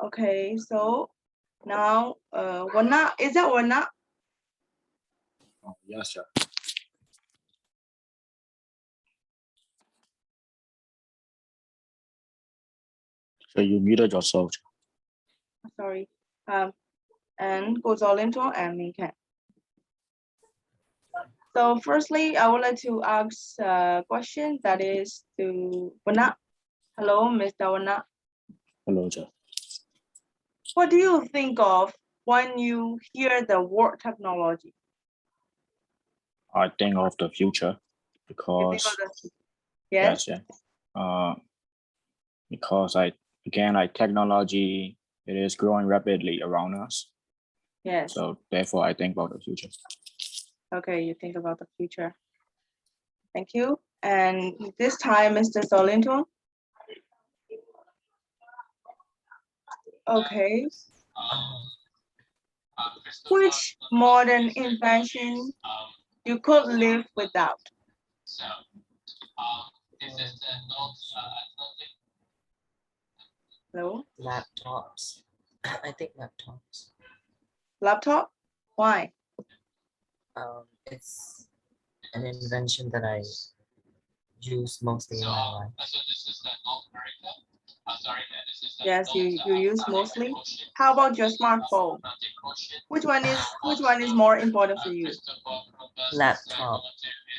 Okay, so now, Wana, is that Wana? Oh, yes, sir. So you muted yourself. Sorry. And goes all into and we can. So firstly, I would like to ask a question that is to Wana. Hello, Mr. Wana. Hello, sir. What do you think of when you hear the word technology? I think of the future You think because of the, yes? yes, yeah. Because technology, it is growing rapidly around us. Yes. So therefore, I think about the future. Okay, you think about the future. Thank you. And this time, Mr. Solinton. Okay. Which modern invention you could live without? Hello? Laptops. I think laptops. Laptop? Why? It's an invention that I use mostly in my life. Yes, you use mostly. How about your smartphone? Which one is more important for you? Laptop,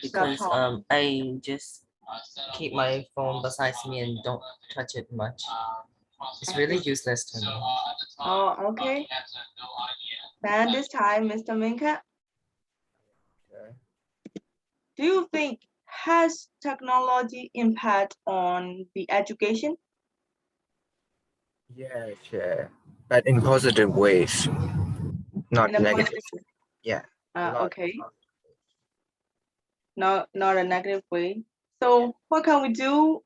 because Laptop. I just keep my phone beside me and don't touch it much. It's really useless to me. Oh, okay. Then this time, Mr. Minka, do you think has technology impact on the education? Yeah, sure. But in positive ways, not In a negative. positive, Yeah. Not okay. Not a negative way. So what can we do?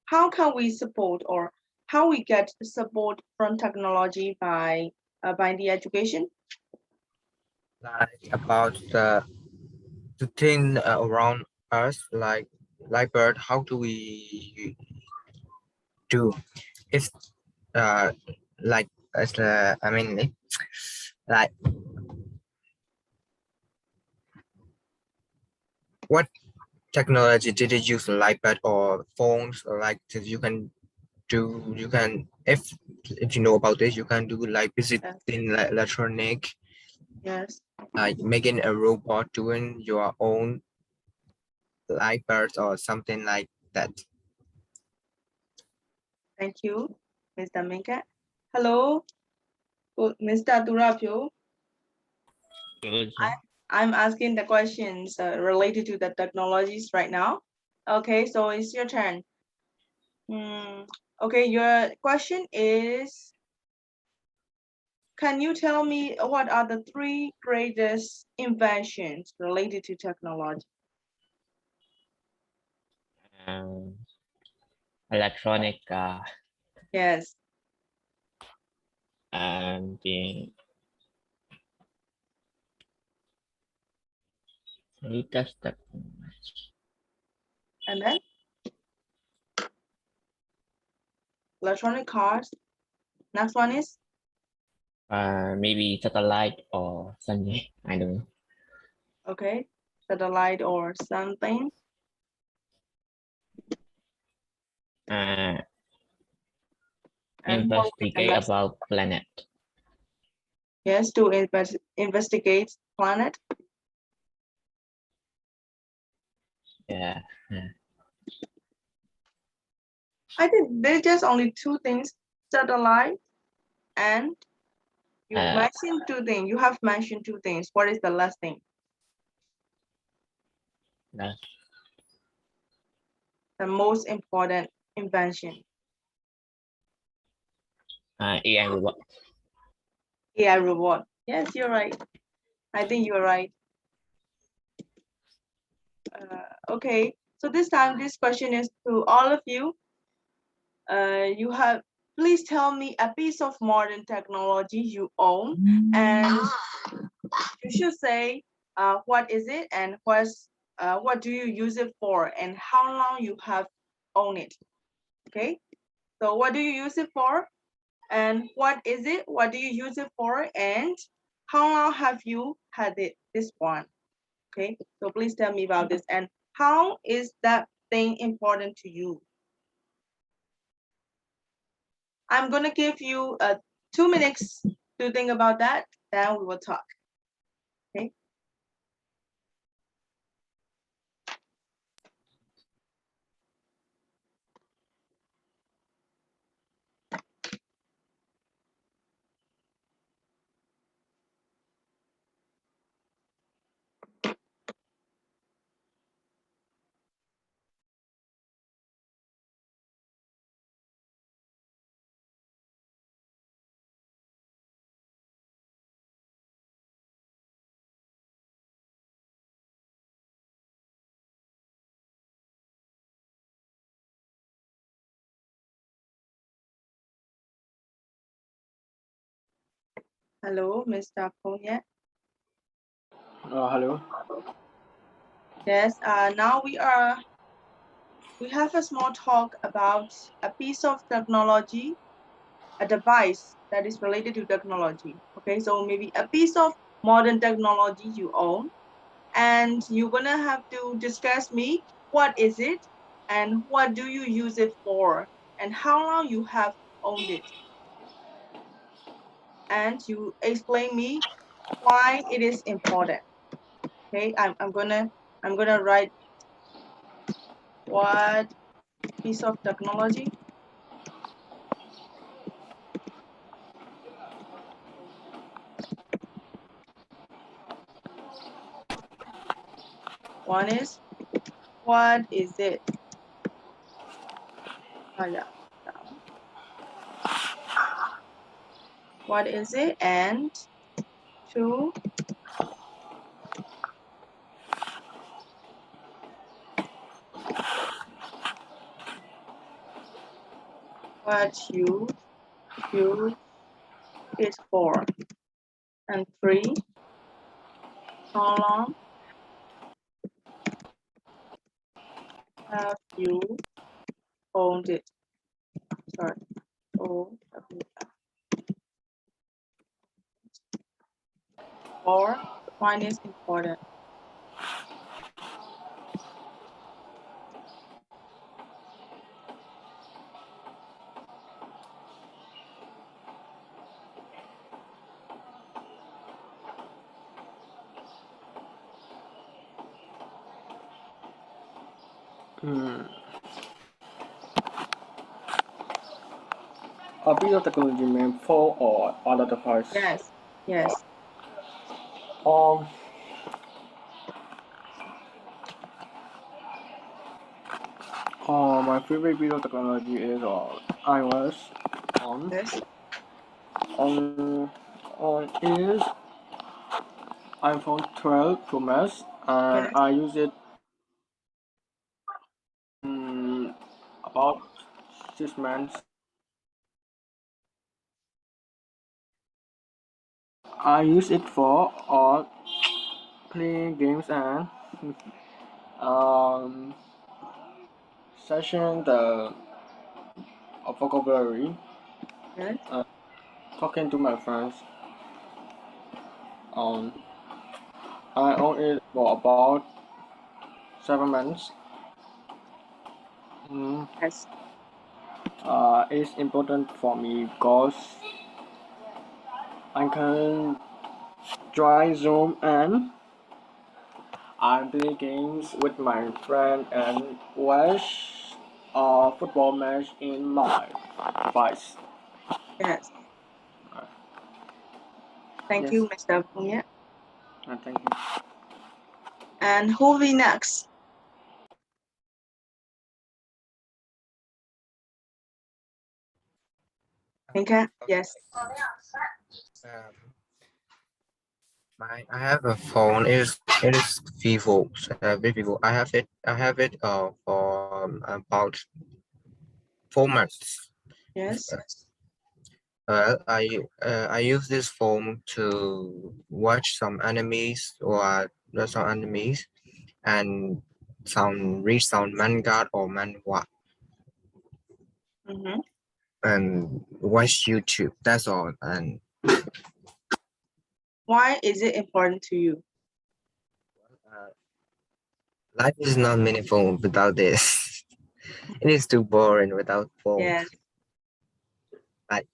How can we support or how we get support from technology by the education? like about the thing around us, like bird. How do we do? If like as I mean, like what technology did you use, like iPad or phones, or like that you can do? You can if you know about this, you can do like visiting like electronic, Yes. like making a robot doing your own like birds or something like that. Thank you, Mr. Minka. Hello, Mr. Durapio. I'm asking the questions related to the technologies right now. Okay, so it's your turn. Okay, your question is, can you tell me what are the 3 greatest inventions related to technology? Electronic Yes. and the latest technology. And then electronic cars. Next one is Maybe satellite or something. I don't know. okay, satellite or something. And And what will be the investigate last? about planet. Yes, to investigate planet. Yeah. I think there's just only 2 things, satellite and you mentioned 2 things. You have mentioned 2 things. What is the last thing? The most important invention. AI robot. AI robot. Yes, you're right. I think you're right. Okay, so this time this question is to all of you. Please tell me a piece of modern technology you own, and you should say what is it and what do you use it for and how long you have owned it. Okay, so what do you use it for? And what is it? What do you use it for? And how long have you had this one? Okay, so please tell me about this. And how is that thing important to you? I'm gonna give you 2 minutes to think about that, then we will talk. Okay. Hello, Mr. Ponya. Hello. Yes, now we have a small talk about a piece of technology, a device that is related to technology. Okay, so maybe a piece of modern technology you own, and you're gonna have to discuss me what is it and what do you use it for and how long you have owned it. And you explain me why it is important. Okay, I'm gonna write what piece of technology. One is what is it? Oh yeah. What is it? And two, what you use it for. And three, how long have you owned it? Sorry. O W Four, one is important. A piece of technology meant for or other device. Yes, yes. Um. My favorite piece of technology is iOS. On Yes. is iPhone 12 Pro Max, and Yes. I use it about 6 months. I use it for playing games and um, session the vocabulary, Yes. talking to my friends. Um, I own it for about 7 months. Mm, Yes. it's important for me because I can join Zoom and I play games with my friend and watch a football match in my device. Yes. Uh, Thank yes, you, Mr. Punya. thank you. And who will be next? Minka? Yes. Um, I have a phone. It is Vivo. Vivo. I have it for about 4 months. Yes. I use this phone to watch some animes or some animes and read some manga or manhwa. Mm-hmm. and watch YouTube. That's all. And Why is it important to you? life is not meaningful without this. It is too boring without phone. Yes. Like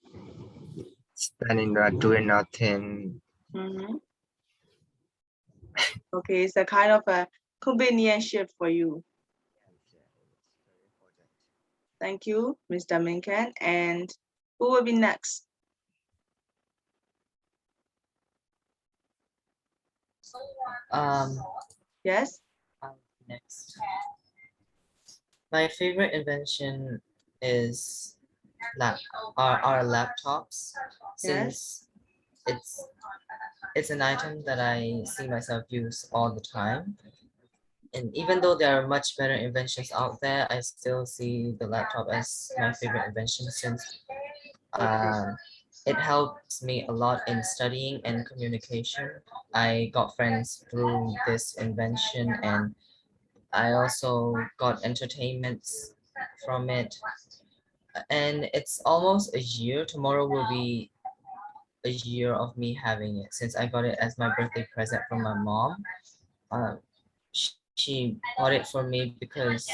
standing there doing nothing. Mhm. Okay, it's a kind of a convenient shift for you. Thank you, Mr. Minkan. And who will be next? Um, Yes. Next. My favorite invention is our laptops, since it's an item that I see myself use all the time. And even though there are much better inventions out there, I still see the laptop as my favorite invention, since it helps me a lot in studying and communication. I got friends through this invention, and I also got entertainments from it. And it's almost a year. Tomorrow will be a year of me having it, since I got it as my birthday present from my mom. She bought it for me because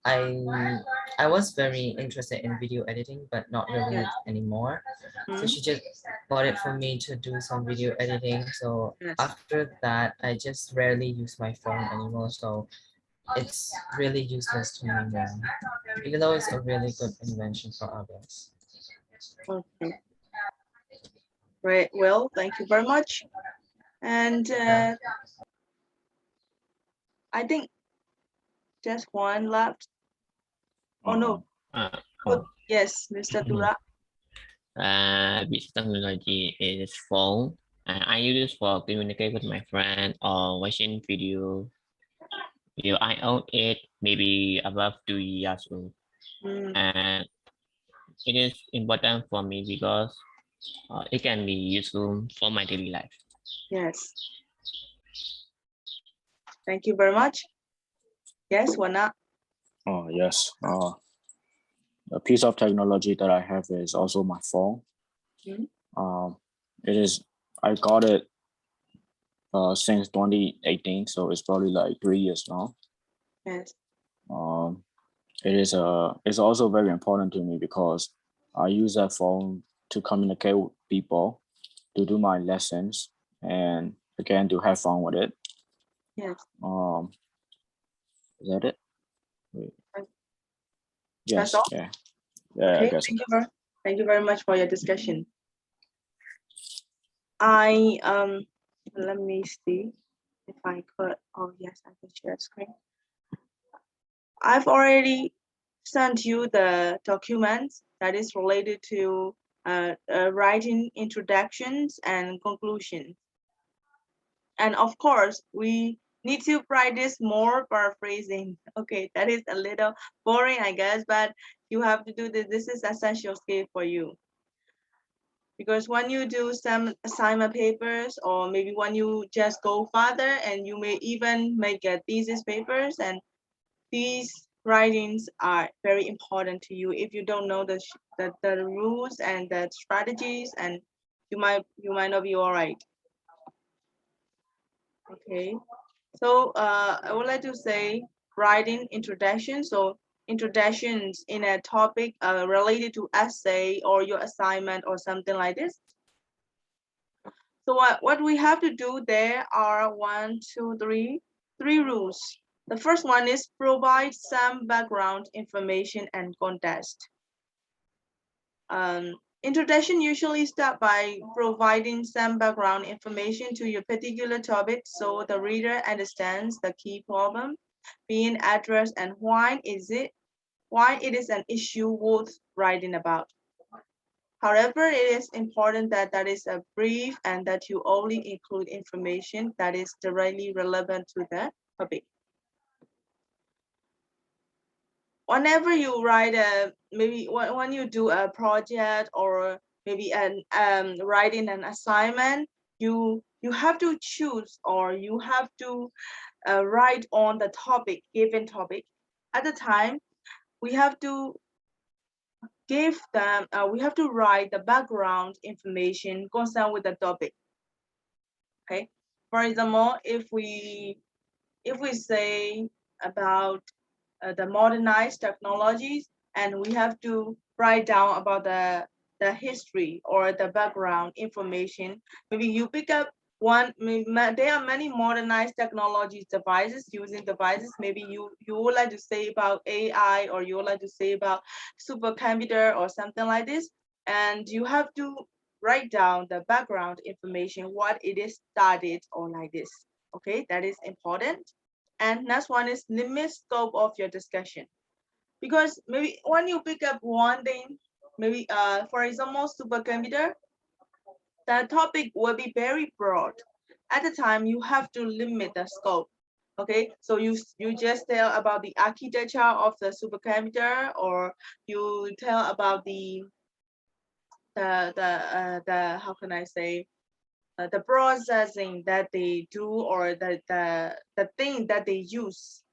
I I was very interested in video editing, but not really anymore. So Mhm. she just bought it for me to do some video editing. So Yes. after that, I just rarely use my phone anymore. So it's really useless to me now, even though it's a really good invention for others. Okay. Great. Well, thank you very much. And I think just one left. Oh no. Oh, Yes, Mr. Tura. which technology is phone? I use it for communicate with my friend or watching video. I own it maybe above 2 years old, Mm, and it is important for me because it can be useful for my daily life. yes. Thank you very much. Yes, Wana. Oh, yes. A piece of technology that I have is also my phone. Mhm. It is, I got it since 2018, so it's probably like 3 years now. Yes. It's also very important to me because I use that phone to communicate with people, to do my lessons, and again to have fun with it. Yes. Is that it? Wait. That's Yes. all. Yeah. Yeah. Okay. I guess. Thank you very much for your discussion. I let me see if I could. Oh yes, I can share screen. I've already sent you the documents that is related to writing introductions and conclusions. And of course, we need to practice more paraphrasing. Okay, that is a little boring, I guess, but you have to do this. This is essential skill for you. Because when you do some assignment papers, or maybe when you just go further and you may even make a thesis papers, and these writings are very important to you. If you don't know the rules and the strategies, and you might not be all right. Okay, so I would like to say writing introduction. So introductions in a topic related to essay or your assignment or something like this. So what we have to do, there are three rules. The first one is provide some background information and context. Introduction usually start by providing some background information to your particular topic so the reader understands the key problem being addressed and why it is an issue worth writing about. However, it is important that that is a brief and that you only include information that is directly relevant to the topic. Whenever you write maybe when you do a project or maybe writing an assignment, you have to choose, or you have to write on the given topic. At the time, we have to give them, we have to write the background information concerned with the topic. Okay, for example, if we say about the modernized technologies, and we have to write down about the history or the background information. Maybe you pick up one, there are many modernized technologies using devices. Maybe you would like to say about AI, or you would like to say about supercomputer or something like this, and you have to write down the background information, what it is studied or like this. Okay, that is important. And next one is limit scope of your discussion. Because maybe when you pick up one thing, maybe for example, supercomputer, the topic will be very broad. At the time, you have to limit the scope. Okay, so you just tell about the architecture of the supercomputer, or you tell about the how can I say, the processing that they do, or the thing that they use,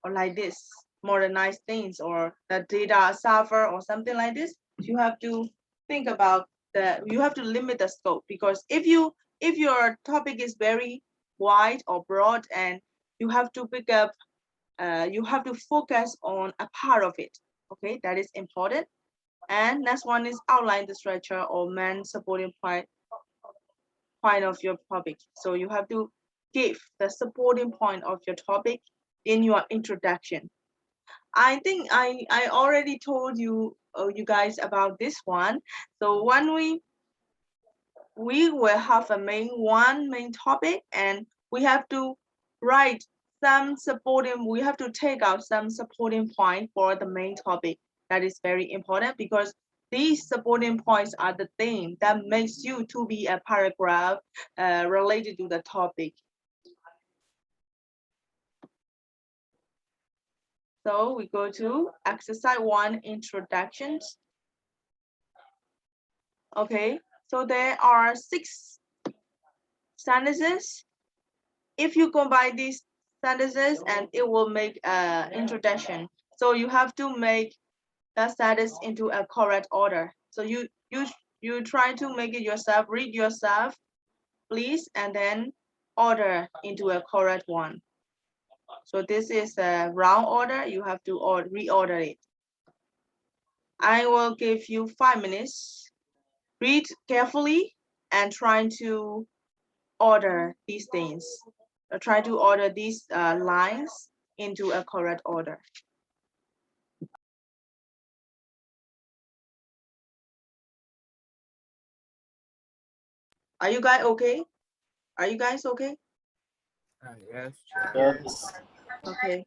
or like this, modernized things, or the data server or something like this. You have to think about you have to limit the scope, because if your topic is very wide or broad, and you have to pick up, you have to focus on a part of it. Okay, that is important. And next one is outline the structure or main supporting point of your topic. So you have to give the supporting point of your topic in your introduction. I think I already told you you guys about this one. So when we will have one main topic, and we have to write some supporting, we have to take out some supporting point for the main topic. That is very important, because these supporting points are the thing that makes you to be a paragraph related to the topic. So we go to exercise 1, introductions. Okay, so there are 6 sentences. If you combine these sentences, and it will make an introduction. So you have to make that sentence into a correct order. So you try to make it yourself, read yourself, please, and then order into a correct one. So this is a round order. You have to reorder it. I will give you 5 minutes. Read carefully and try to order these things. Try to order these lines into a correct order. Are you guys okay? Are you guys okay? Yes. Yes. Okay.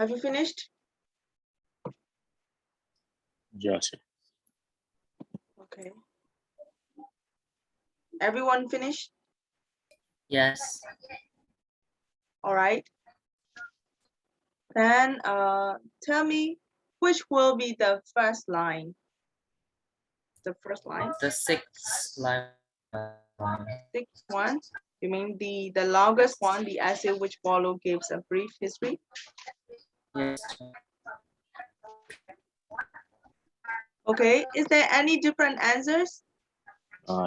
Have you finished? Yes. Okay. Everyone finished? Yes. All right. Then tell me which will be the first line? The first line? The sixth line. Sixth one? You mean the longest one, the essay which follow gives a brief history? Yes. Okay, is there any different answers?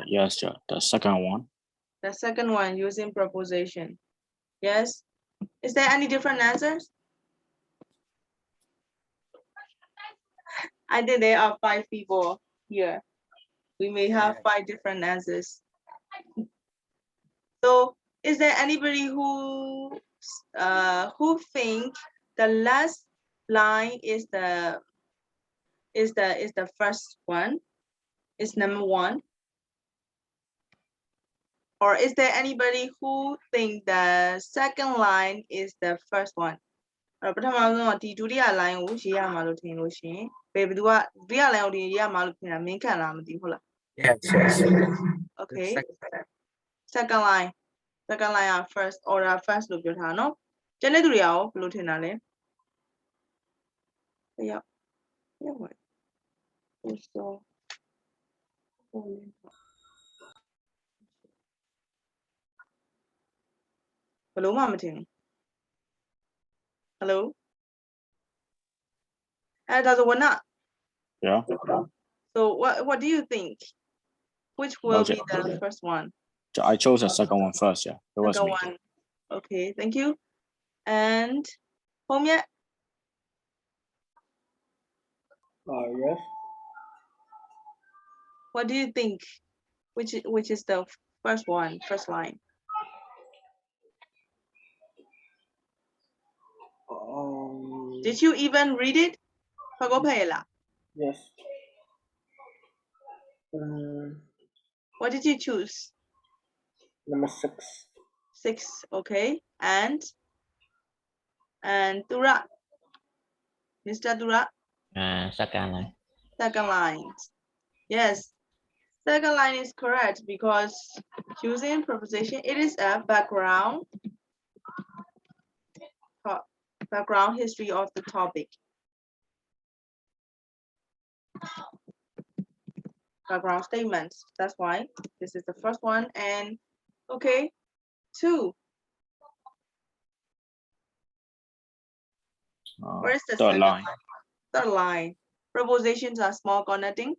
Yes, sir. The second one. The second one using preposition. Yes. Is there any different answers? I think there are 5 people here. We may have 5 different answers. So is there anybody who think the last line is the first one? Is number 1? Or is there anybody who think the second line is the first one? ပထမဆုံးဒီဒုတိယ line ကိုရေးရမှာလို့ထင်လို့ရှင်ဘယ်သူကဒုတိယ line ကိုရေးရမှာလို့ထင်တာမင်းခံလားမသိဘူးဟုတ်လား Yes, yes. Okay second line first order first လို့ပြောထားနော်ကျန်တဲ့သူတွေရောဘယ်လိုထင်တာလဲရောက်ပါဆိုဘယ်လိုမှမထင်ဘူး Hello ဒါဆိုဝန Yeah. So what do you think? Which will be the first one? I chose the second one first. Yeah, it was Second me. one. Okay, thank you. And home yet? Yes. What do you think? Which is the first one, first line? Did you even read it? Yes. What did you choose? Number 6. 6. Okay. And Dura, Mr. Dura. Second line. Second line. Yes. Second line is correct because using preposition, it is a background history of the topic. Background statements. That's why this is the first one. And okay, 2. Where is the Third second line. Third line. Prepositions are small connecting.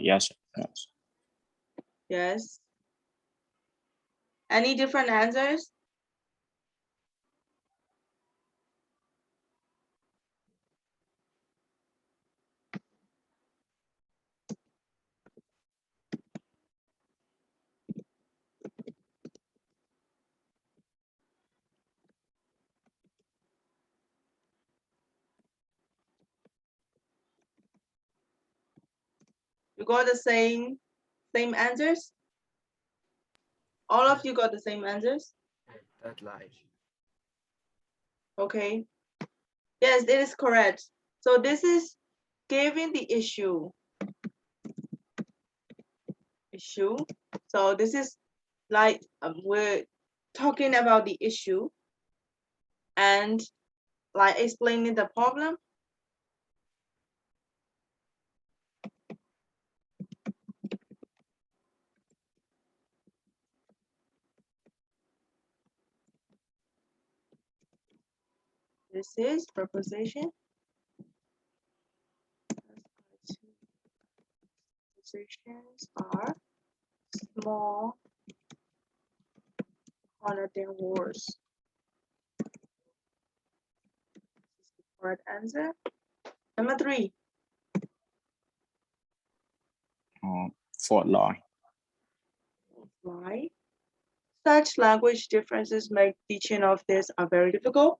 Yes. Yes. Any different answers? You got the same answers? All of you got the same answers? Third line. Okay. Yes, it is correct. So this is giving the issue. So this is like we're talking about the issue and like explaining the problem. This is preposition. Prepositions are small connecting words. Correct answer. Number 3. Fourth line. Right. Such language differences make teaching of this are very difficult.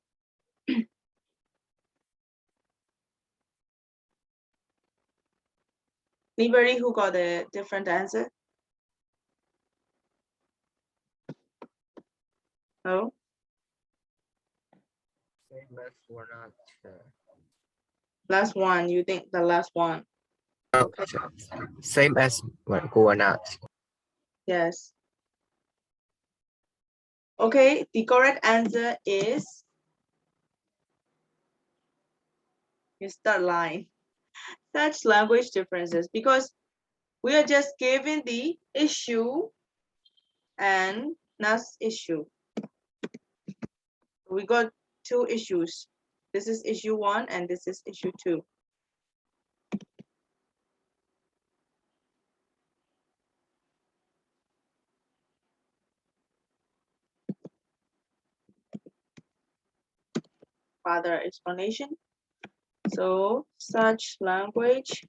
Anybody who got a different answer? No? Last one, you think the last one? Oh, same as what go or not. Yes. Okay, the correct answer is is third line. Such language differences, because we are just given the issue and NAS issue. We got two issues. This is issue 1 and this is issue 2. Further explanation. So such language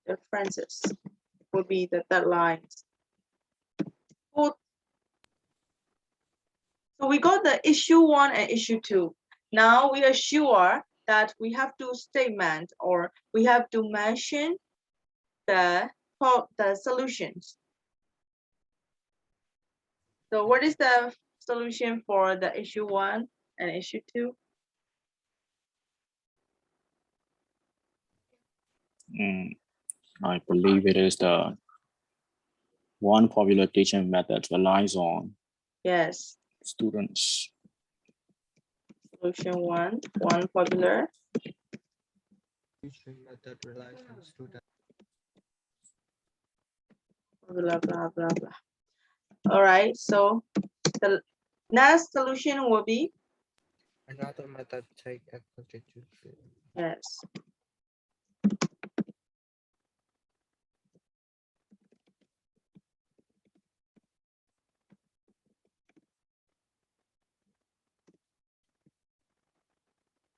differences would be the third lines. So we got the issue 1 and issue 2. Now we are sure that we have to statement or we have to mention the solutions. So what is the solution for the issue 1 and issue 2? I believe it is the one popular teaching method relies on Yes. students. Solution 1, one popular. Teaching method relies on student. Blah, blah, blah, blah. All right, so the next solution will be? Another method take a constitute. Yes.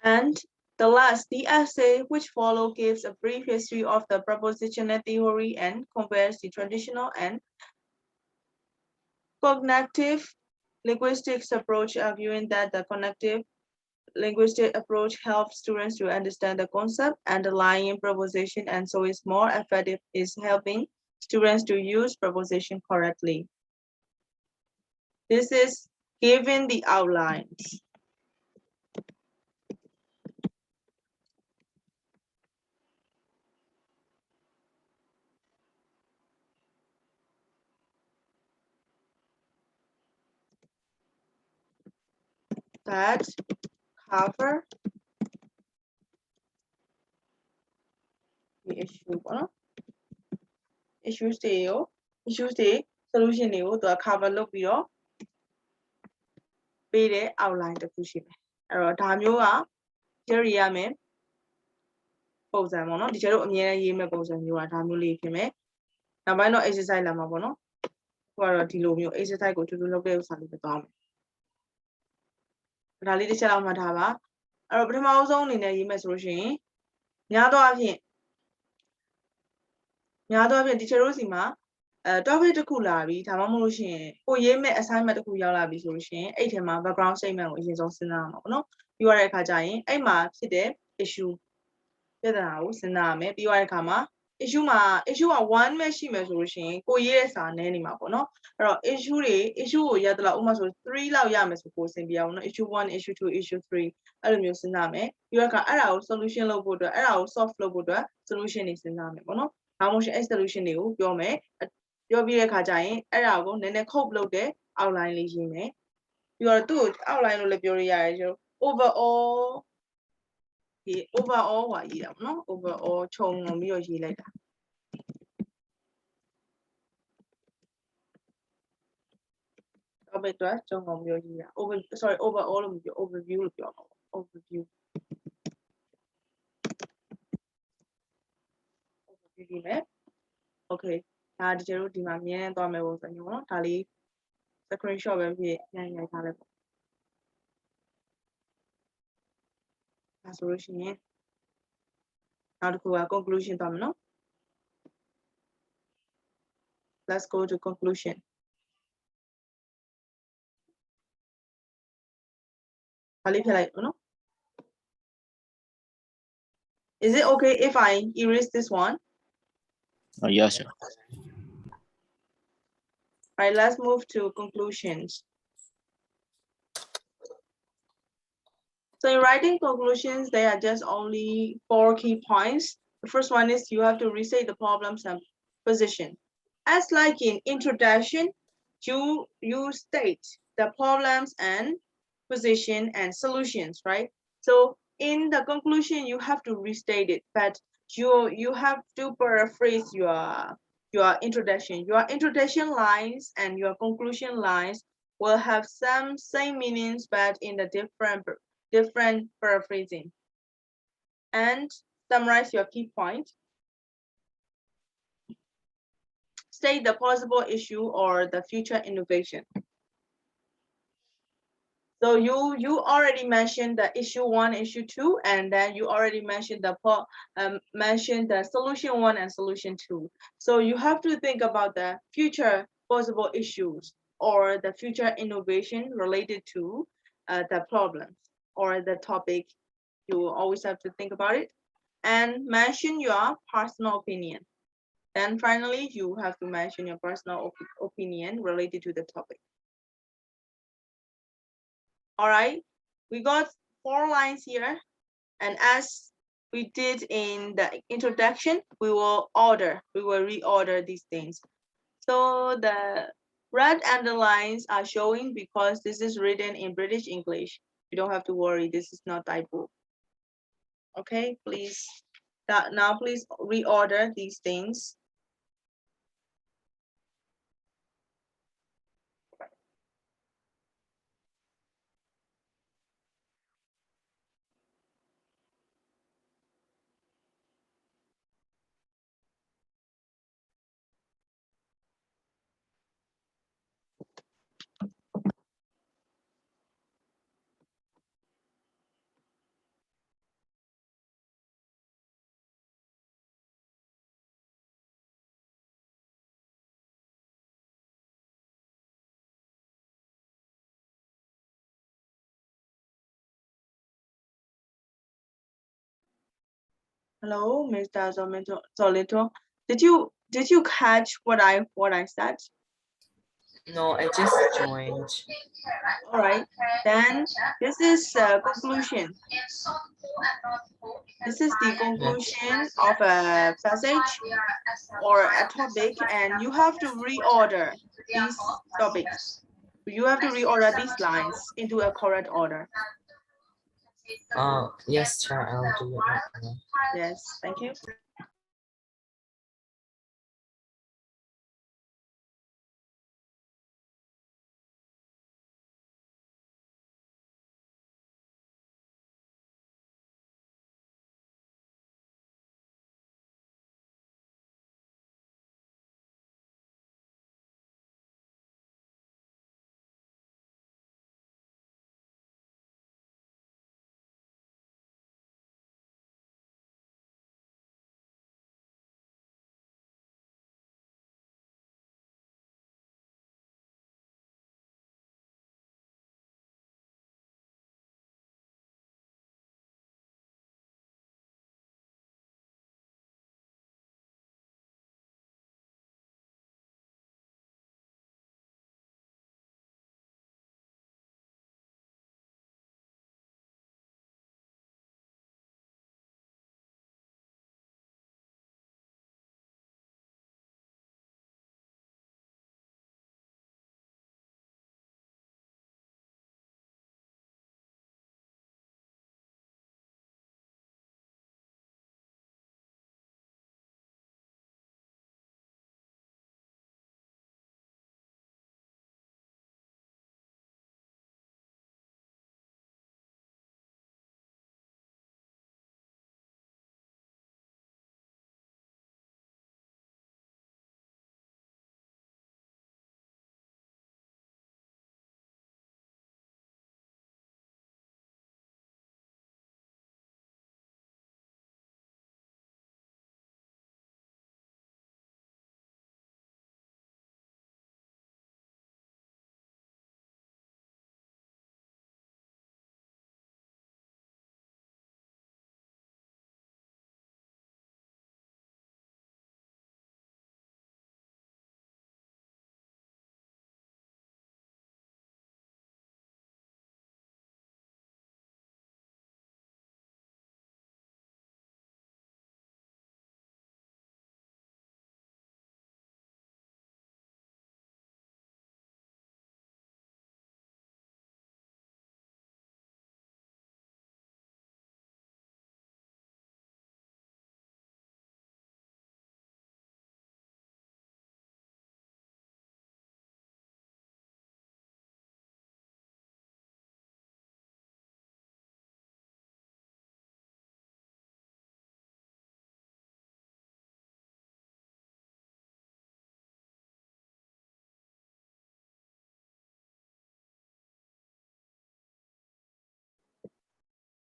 And the last, the essay which follow gives a brief history of the propositional theory and compares the traditional and cognitive linguistics approach, arguing that the cognitive linguistic approach helps students to understand the concept underlying proposition, and so is more effective is helping students to use proposition correctly. This is given the outlines. That cover the issue. Issues တွေ solution တွေကိုသူက cover လုပ်ပြီးတော့ပေးတဲ့ outline တစ်ခုရှိမယ်။အဲ့တော့ဒါမျိုးက theory ရမယ်ပုံစံပေါ့နော်။ဒီကျတော့အမြဲတမ်းရေးမဲ့ပုံစံမျိုးကဒါမျိုးလေးဖြစ်မယ်။နောက်ပိုင်းတော့ exercise လာမှာပေါ့နော်။ခုကတော့ဒီလိုမျိုး exercise ကိုတူတူလုပ်တဲ့ဥစ္စာလေးပဲသွားမယ်။ဒါလေးတစ်ချက်လောက်မှတ်ထားပါ။အဲ့တော့ပထမအဆုံးအနေနဲ့ရေးမယ်ဆိုလို့ရှိရင်များသောအားဖြင့်ဒီကျတော့စီမှာtopic တစ်ခုလာပြီဒါမှမဟုတ်လို့ရှိရင်ကိုရေးမဲ့ assignment တစ်ခုရောက်လာပြီဆိုလို့ရှိရင်အဲ့ထဲမှာ background statement ကိုအရင်ဆုံးစဉ်းစားရမှာပေါ့နော်ပြီးရတဲ့အခါကျရင်အဲ့မှာဖြစ်တဲ့ issue ပြဿနာကိုစဉ်းစားရမယ်ပြီးရတဲ့အခါမှာ issue က1ပဲရှိမယ်ဆိုလို့ရှိရင်ကိုရေးတဲ့စာနည်းနေမှာပေါ့နော်အဲ့တော့ issue ကိုရတဲ့လောက်ဥပမာဆို3လောက်ရမယ်ဆိုကိုအဆင်ပြေအောင်နော် issue 1 issue 2 issue 3အဲ့လိုမျိုးစဉ်းစားမယ်ပြီးရတဲ့အခါအဲ့ဒါကို solution လုပ်ဖို့အတွက်အဲ့ဒါကို solve လုပ်ဖို့အတွက် solution တွေစဉ်းစားမယ်ပေါ့နော်ဒါမှမဟုတ် solution တွေကိုပြောမယ်ပြောပြီးတဲ့အခါကျရင်အဲ့ဒါကိုနည်းနည်း cope လုပ်တဲ့ outline လေးရေးမယ်ပြီးတော့သူ့ကို outline လို့လည်းပြောလို့ရတယ်ကျွန်တော် overall ဟာရေးတာပေါ့နော် overall ခြုံငုံပြီးတော့ရေးလိုက်တာ topic အတွက်ခြုံငုံပြီးတော့ရေးတာ overall လို့မပြော overview လို့ပြောမှာပေါ့ overview ရေးမယ် okay ဒါတကယ်လို့ဒီမှာမြင်နေသွားမယ်ပုံစံမျိုးနော်ဒါလေး screenshot ပဲဖြစ်ရိုက်ထားလိုက်ပေါ့ဒါဆိုလို့ရှိရင်နောက်တစ်ခုက conclusion သွားမယ်နော် let's go to conclusionဒါလေးဖြတ်လိုက်နော် is it okay if I erase this one Yes, sir. Right, let's move to conclusions. So in writing conclusions, there are just only 4 key points. The first one is you have to restate the problems and position. As like in introduction, you state the problems and position and solutions, right? So in the conclusion, you have to restate it, but you have to paraphrase your introduction. Your introduction lines and your conclusion lines will have some same meanings, but in a different paraphrasing. And summarize your key point. State the possible issue or the future innovation. So you already mentioned the issue 1, issue 2, and then you already mentioned the solution 1 and solution 2. So you have to think about the future possible issues or the future innovation related to the problems or the topic. You always have to think about it and mention your personal opinion. Then finally, you have to mention your personal opinion related to the topic. All right, we got 4 lines here. And as we did in the introduction, we will reorder these things. So the red underlines are showing because this is written in British English. You don't have to worry, this is not typo. Okay, please. Now please reorder these things. Hello, Mr. Zolito. Did you catch what I said? No, I just joined. All right, then this is conclusion. This is the conclusion of a passage or a topic, and you have to reorder these topics. You have to reorder these lines into a correct order. Yes, sir, I'll do it right now. Yes, thank you.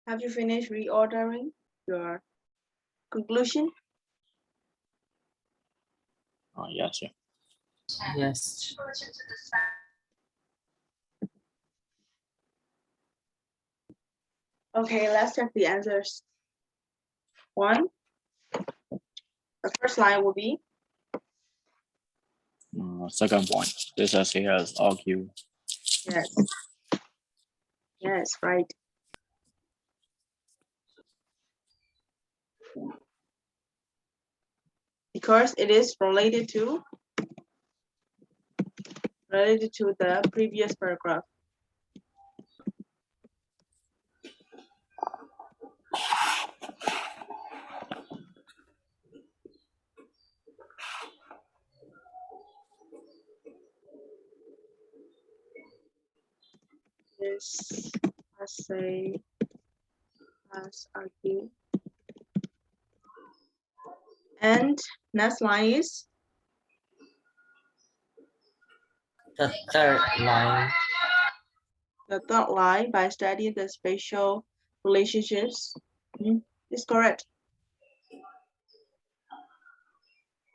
Have you finished reordering your conclusion? Yes, yeah. Yes. Okay, let's check the answers. One, the first line will be Second point, this essay has argue. yes. Yes, right. Because it is related to the previous paragraph. This essay has argued. And next line is The third line. the third line by studying the spatial relationships. Is correct.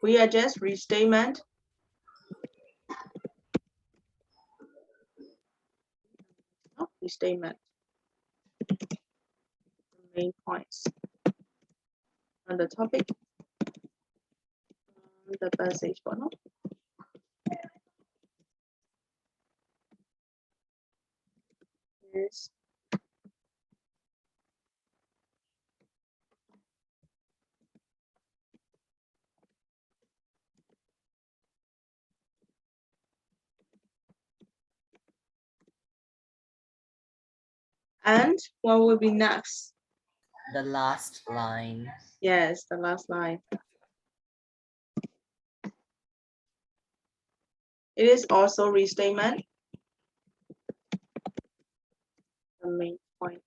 We are just restatement. Restatement. Main points on the topic. The passage for now. Yes. And what will be next? The last line. Yes, the last line. It is also restatement. The main point.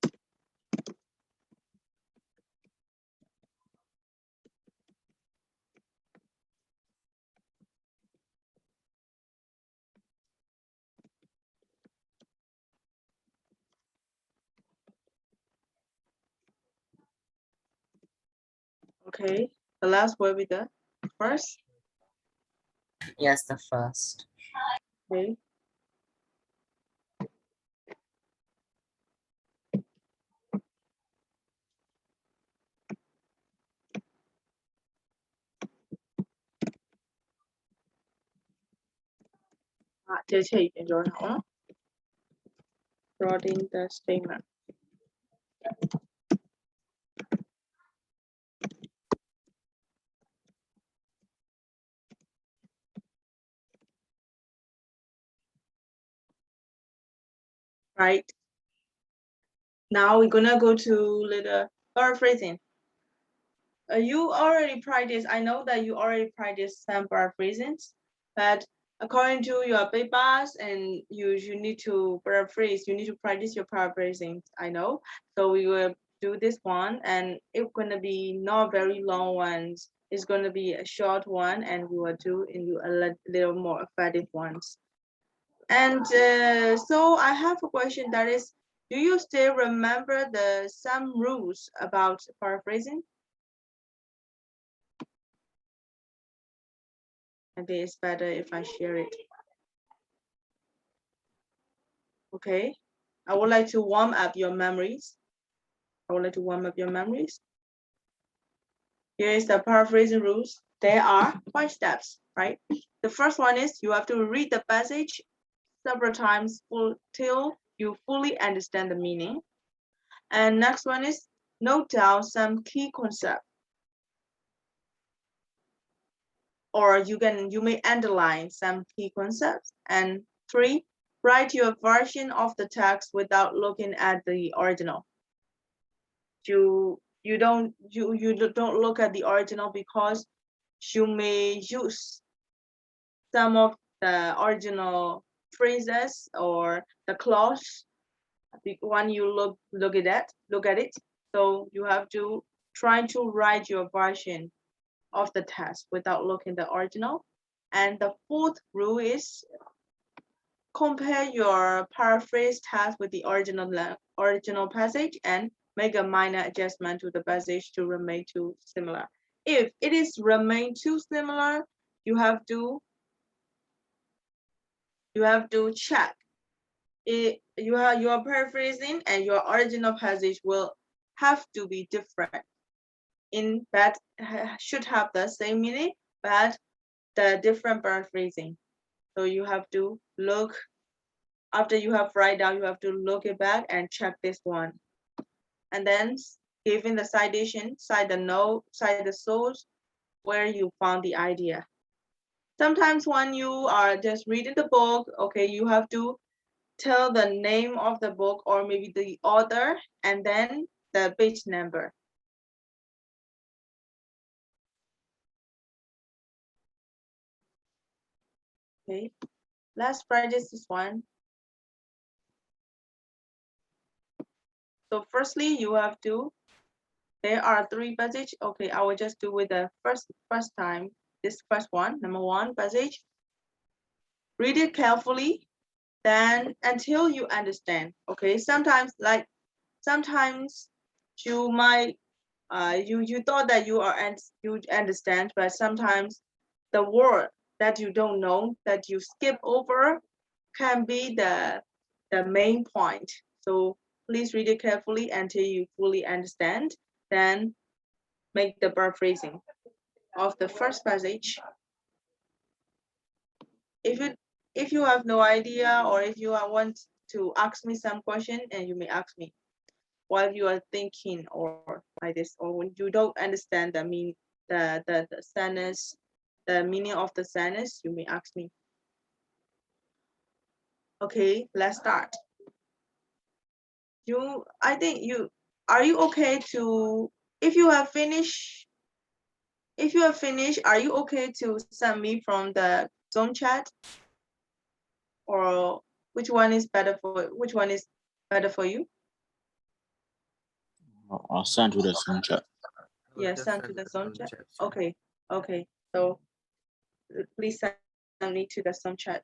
Okay, the last will be the first. Yes, the first. Okay. Broadening the statement. Right. Now we're gonna go to little paraphrasing. You already practiced. I know that you already practiced some paraphrasings, but according to your papers, and you need to paraphrase. You need to practice your paraphrasing. I know. So we will do this one, and it's gonna be not very long ones. It's gonna be a short one, and we will do a little more effective ones. And so I have a question that is, do you still remember some rules about paraphrasing? Maybe it's better if I share it. Okay. I would like to warm up your memories. Here is the paraphrasing rules. There are 5 steps, right? The first one is you have to read the passage several times till you fully understand the meaning. And next one is note down some key concepts. Or you may underline some key concepts. And 3, write your version of the text without looking at the original. You don't look at the original because you may use some of the original phrases or the clause when you look at it. So you have to try to write your version of the text without looking at the original. And the 4th rule is compare your paraphrase text with the original passage and make a minor adjustment to the passage to remain too similar. If it is remain too similar, you have to check it. You are paraphrasing and your original passage will have to be different. In that should have the same meaning, but the different paraphrasing. So you have to look, after you have write down, you have to look it back and check this one. And then given the citation, cite the note, cite the source where you found the idea. Sometimes when you are just reading the book, okay, you have to tell the name of the book or maybe the author and then the page number. Okay, let's practice this one. So firstly, you have to, there are 3 passages. Okay, I will just do with the first time, this first one, number 1 passage. Read it carefully, then until you understand. Okay, sometimes you might you thought that you understand, but sometimes the word that you don't know, that you skip over, can be the main point. So please read it carefully until you fully understand, then make the paraphrasing of the first passage. If you have no idea, or if you want to ask me some question, and you may ask me while you are thinking or like this, or when you don't understand the sentence, the meaning of the sentence, you may ask me. Okay, let's start. Are you okay to, if you have finished, are you okay to send me from the Zoom chat? Or which one is better for you? I'll send to the Zoom chat. Yeah, send to the Zoom chat. Okay, so please send me to the Zoom chat.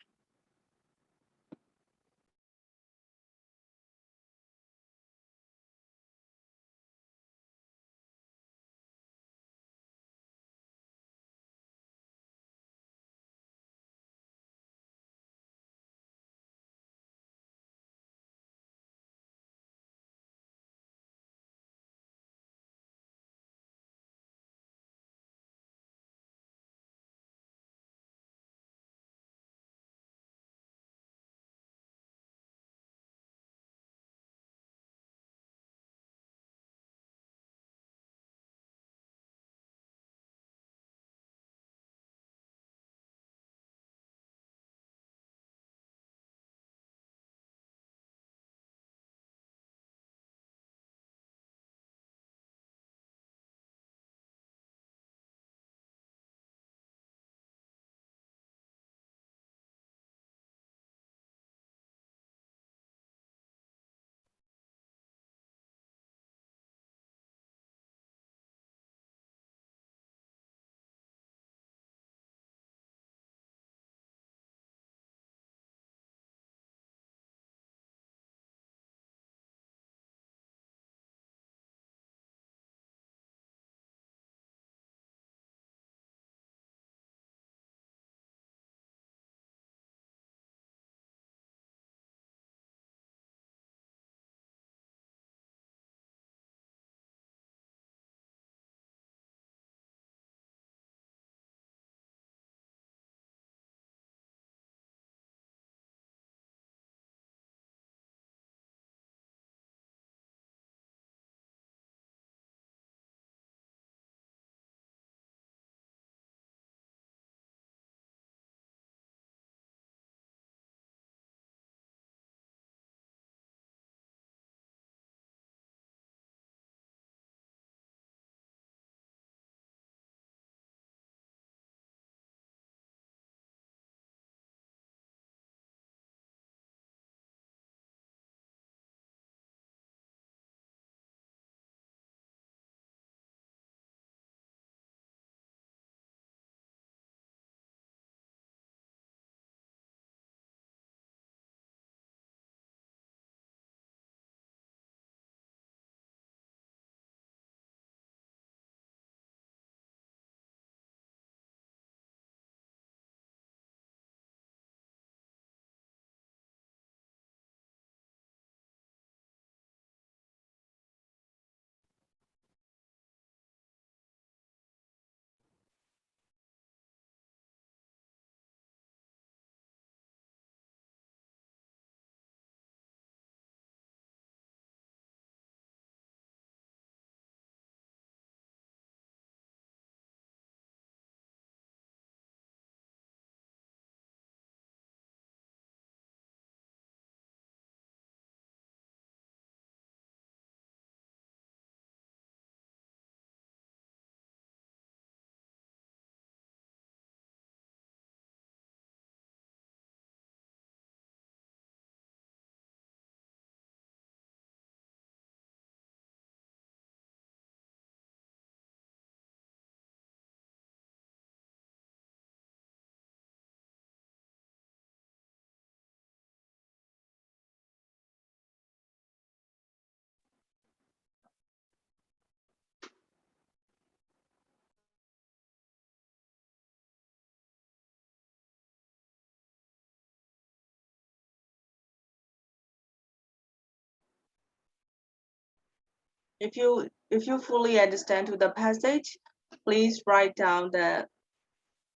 If you fully understand to the passage, please write down the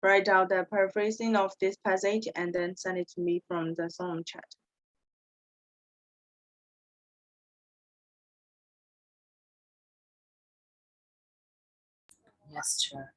paraphrasing of this passage and then send it to me from the Zoom chat. Yes, sure.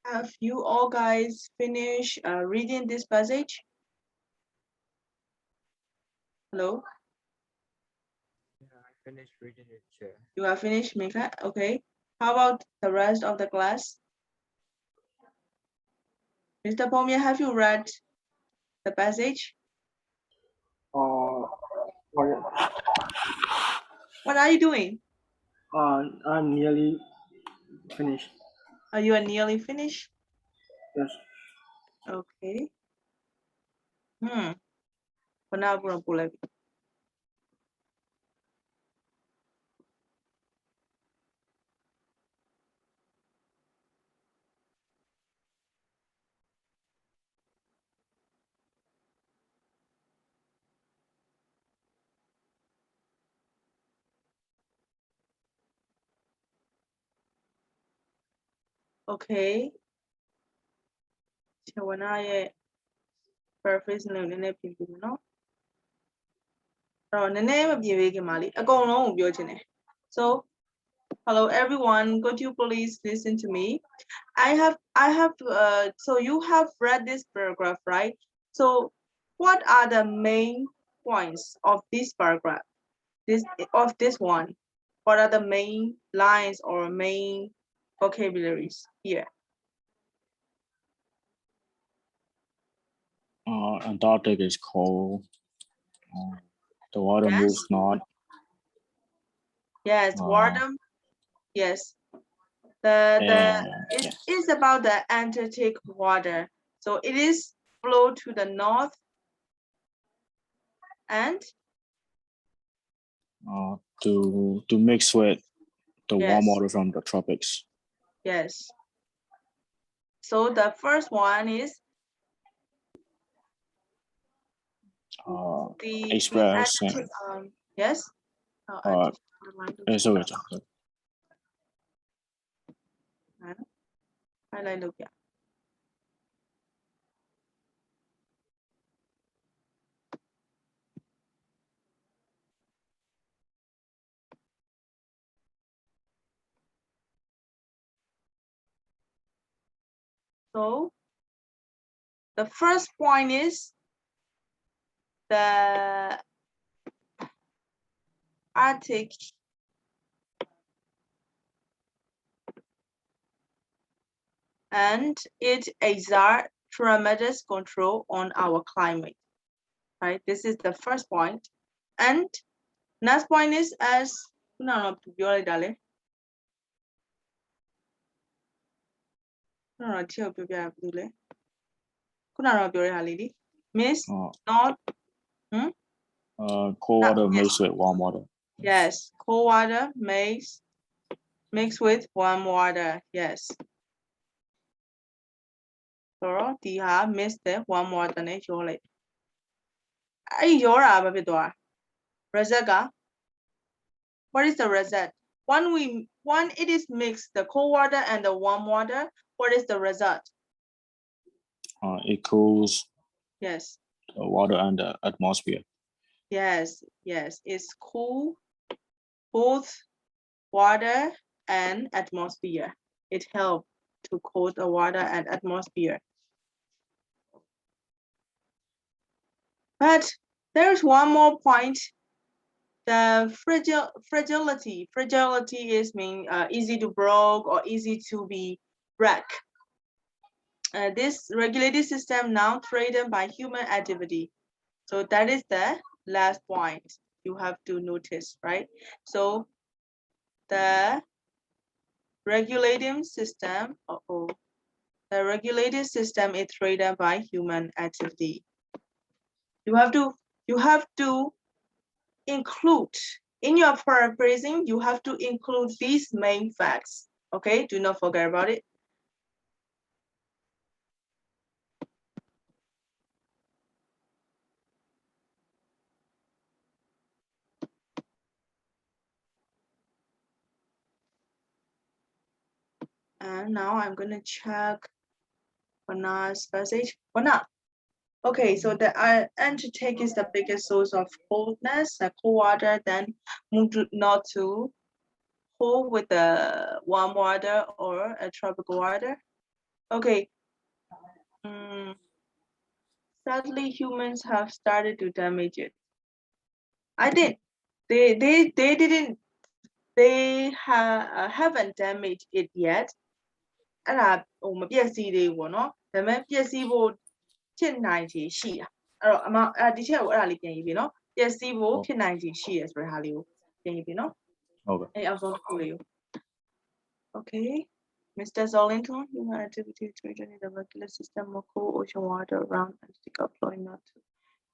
Have you all guys finished reading this passage? Hello? I finished reading it, sir. You are finished, Mika? Okay. How about the rest of the class? Mr. Pomia, have you read the passage? Oh, yeah. What are you doing? I'm nearly finished. Are you nearly finished? Yes. Okay. For now, okay. Chawana paraphrase နည်းနည်းပြင်ပြမယ်နော်။အဲ့တော့နည်းနည်းမပြင်ပေးခင်ပါလေအကုန်လုံးကိုပြောချင်တယ်။ So hello everyone, could you please listen to me? So you have read this paragraph, right? So what are the main points of this paragraph? This one? What are the main lines or main vocabularies here? Antarctic is cold. The water Yes. moves not. Yes, water. Yes. It is about the Antarctic water. So it is flow to the north and to mix with the warm yes. water from the tropics. Yes. So the first one is the express. Antarctic, yes. It's okay. Highlight look, yeah. So the first point is the Arctic and it exerts tremendous control on our climate, right? This is the first point. And next point is asပြောလိုက်တာလေခုနကတော့ချက်ကိုပြောပြရဘူးလေခုနကတော့ပြောရတာလေဒီ miss not cold water mixed with warm water. Yes, cold water mixed with warm water. Yes. So the mix the warm water နဲ့ရောလိုက်အဲ့ရောတာဘာဖြစ်သွား result က what is the result? When it is mixed, the cold water and the warm water, what is the result? It cools. Yes. The water and the atmosphere. Yes, it's cool both water and atmosphere. it helps to cool the water and atmosphere. But there's one more point. The fragility. Fragility is mean easy to break or easy to be wrecked. This regulated system now threatened by human activity. So that is the last point you have to notice, right? So the regulating system, the regulated system is threatened by human activity. You have to include in your paraphrasing. You have to include these main facts. Okay, do not forget about it. And now I'm gonna check Vana's passage. Vana. Okay, so the Antarctic is the biggest source of coldness, cold water, then move not to cold with the warm water or a tropical water. Okay. Sadly, humans have started to damage it. I think they haven't damaged it yet. အဲ့ဒါဟိုမပြည့်စည်သေးဘူးပေါ့နော်ဒါပေမဲ့ပြည့်စည်ဖို့ဖြစ်နိုင်ခြေရှိတာအဲ့တော့အမဒီချက်ကိုအဲ့ဒါလေးပြန်ရေးပြီနော်ပြည့်စည်ဖို့ဖြစ်နိုင်ခြေရှိရဆိုတဲ့ဟာလေးကိုပြန်ရေးပြီနော်ဟုတ်ကဲ့အဲ့အောက်ဆုံးတစ်ခုလေးကို Okay Mr. Zolinton, human activity is in the regular system of cool ocean water around Antarctica flowing out to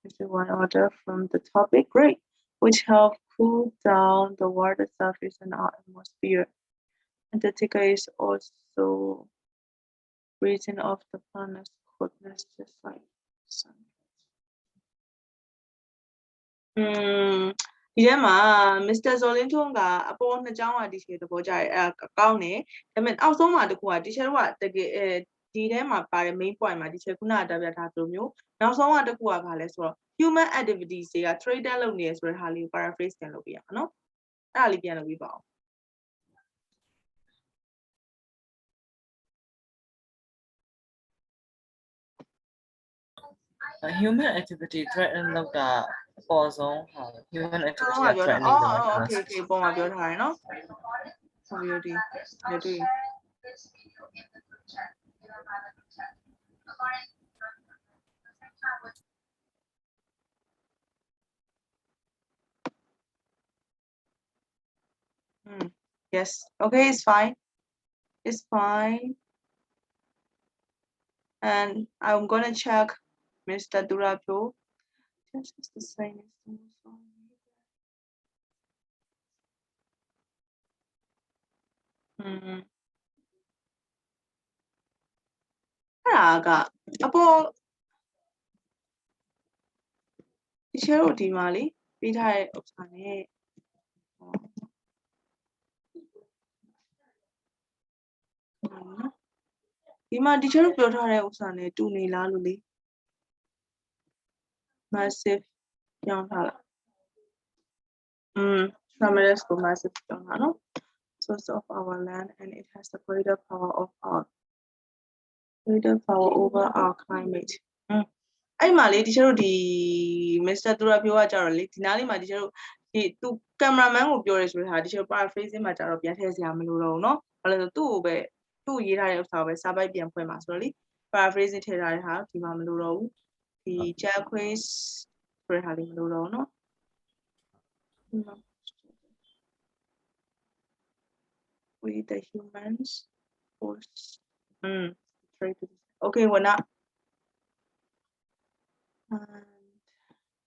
receive one order from the tropic, great, which help cool down the water surface in our atmosphere. Antarctica is also region of the planet's coldness, just like the sun. ဒီထဲမှာ Mr. Zolinton ကအပေါ်နှစ်ကြောင်းကဒီသဘောကြတယ်အဲ့ဒါကောင်းတယ်ဒါပေမဲ့အောက်ဆုံးမှာတခုကဒီချက်တော့တကယ်ဒီထဲမှာပါတဲ့ main point မှာဒီချက်ခုနကတက်ပြထားသလိုမျိုးနောက်ဆုံးကတခုကဘာလဲဆိုတော့ human activities တွေက trader လုပ်နေရဆိုတဲ့ဟာလေးကို paraphrase ပြန်လုပ်ပြရမှာနော်အဲ့ဒါလေးပြန်လုပ်ပြပါဦး human activity threaten လောက်တာအပေါ်ဆုံးဟာ human activity threatening the okay ပုံမှာပြောထားတယ်နော်ဟုတ်ပြီဒီတွေ့ Yes okay it's fine and I'm gonna check Mr. Durapio just the same asအဲ့ဒါကအပေါ်ဒီချက်တို့ဒီမှာလေပြီးထားတဲ့ဥစ္စာနဲ့ဒီမှာဒီချက်တို့ပြောထားတဲ့ဥစ္စာနဲ့တူနေလားလို့လေ massive ပြောင်းထားလားtremendous for massive ပြောင်းထားနော် source of our land and it has the greater power over our climate အဲ့မှာလေဒီချက်တို့ဒီ Mr. Durapio ကကြတော့လေဒီနားလေးမှာဒီချက်တို့ဒီသူ cameraman ကိုပြောရဲဆိုတဲ့ဟာဒီချက် paraphrasing မှာကြတော့ပြန်ထည့်စရာမလိုတော့ဘူးเนาะဘာလို့လဲဆိုသူ့ကိုပဲသူ့ရေးထားတဲ့ဥစ္စာကိုပဲစာပိုက်ပြန်ဖွင့်မှာဆိုတော့လေ paraphrasing ထည့်ထားတဲ့ဟာဒီမှာမလိုတော့ဘူးဒီ Jacques ဆိုတဲ့ဟာလေးမလိုတော့ဘူးเนาะ we the humans force okay we're not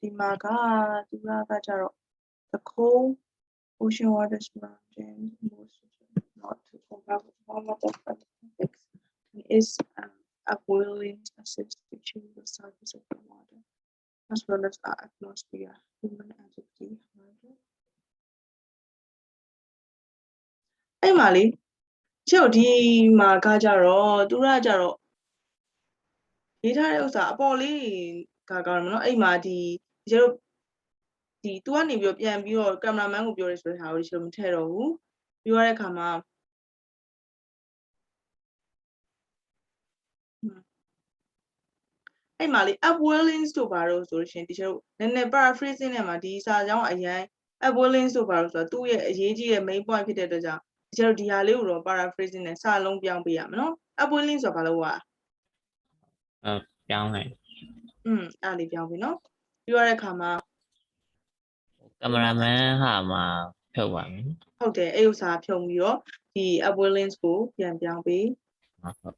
ဒီမှာကဒီမှာကကြတော့ the cold ocean water surrounding most not to compare with all other topics is a boiling assist to change the surface of the water as well as our atmosphere human activity however အဲ့မှာလေချက်ဒီမှာကကြတော့သူကကြတော့ရေးထားတဲ့ဥစ္စာအပေါ်လေးကကောင်းတယ်မနော်အဲ့မှာဒီကျတို့ဒီသူကနေပြီးပြန်ပြီးတော့ကင်မရာမန်ကိုပြောရဲဆိုတဲ့ဟာကိုကျတို့မထည့်တော့ဘူးပြောရတဲ့အခါမှာ အဲ့မှာလေ upwellings တို့ဘာလို့ဆိုလို့ရှိရင်ဒီချက်နည်းနည်း paraphrasing နဲ့မှာဒီစာကြောင်းအရင် upwellings တို့ဘာလို့ဆိုတော့သူ့ရဲ့အရေးကြီးတဲ့ main point ဖြစ်တဲ့အတွက်ကြောင့်ဒီချက်ဒီဟာလေးကိုတော့ paraphrasing နဲ့စာလုံးပြောင်းပေးရမယ်နော် upwellings ဆိုတာဘာလို့ဝါ ပြောင်းလိုက် အဲ့လေးပြောင်းပြီနော်ပြောရတဲ့အခါမှာ ကင်မရာမန်ဟာမှာဖြုတ်ပါမယ် ဟုတ်တယ်အဲ့ဥစ္စာဖြုံပြီးတော့ဒီ upwellings ကိုပြန်ပြောင်းပေး ဟုတ်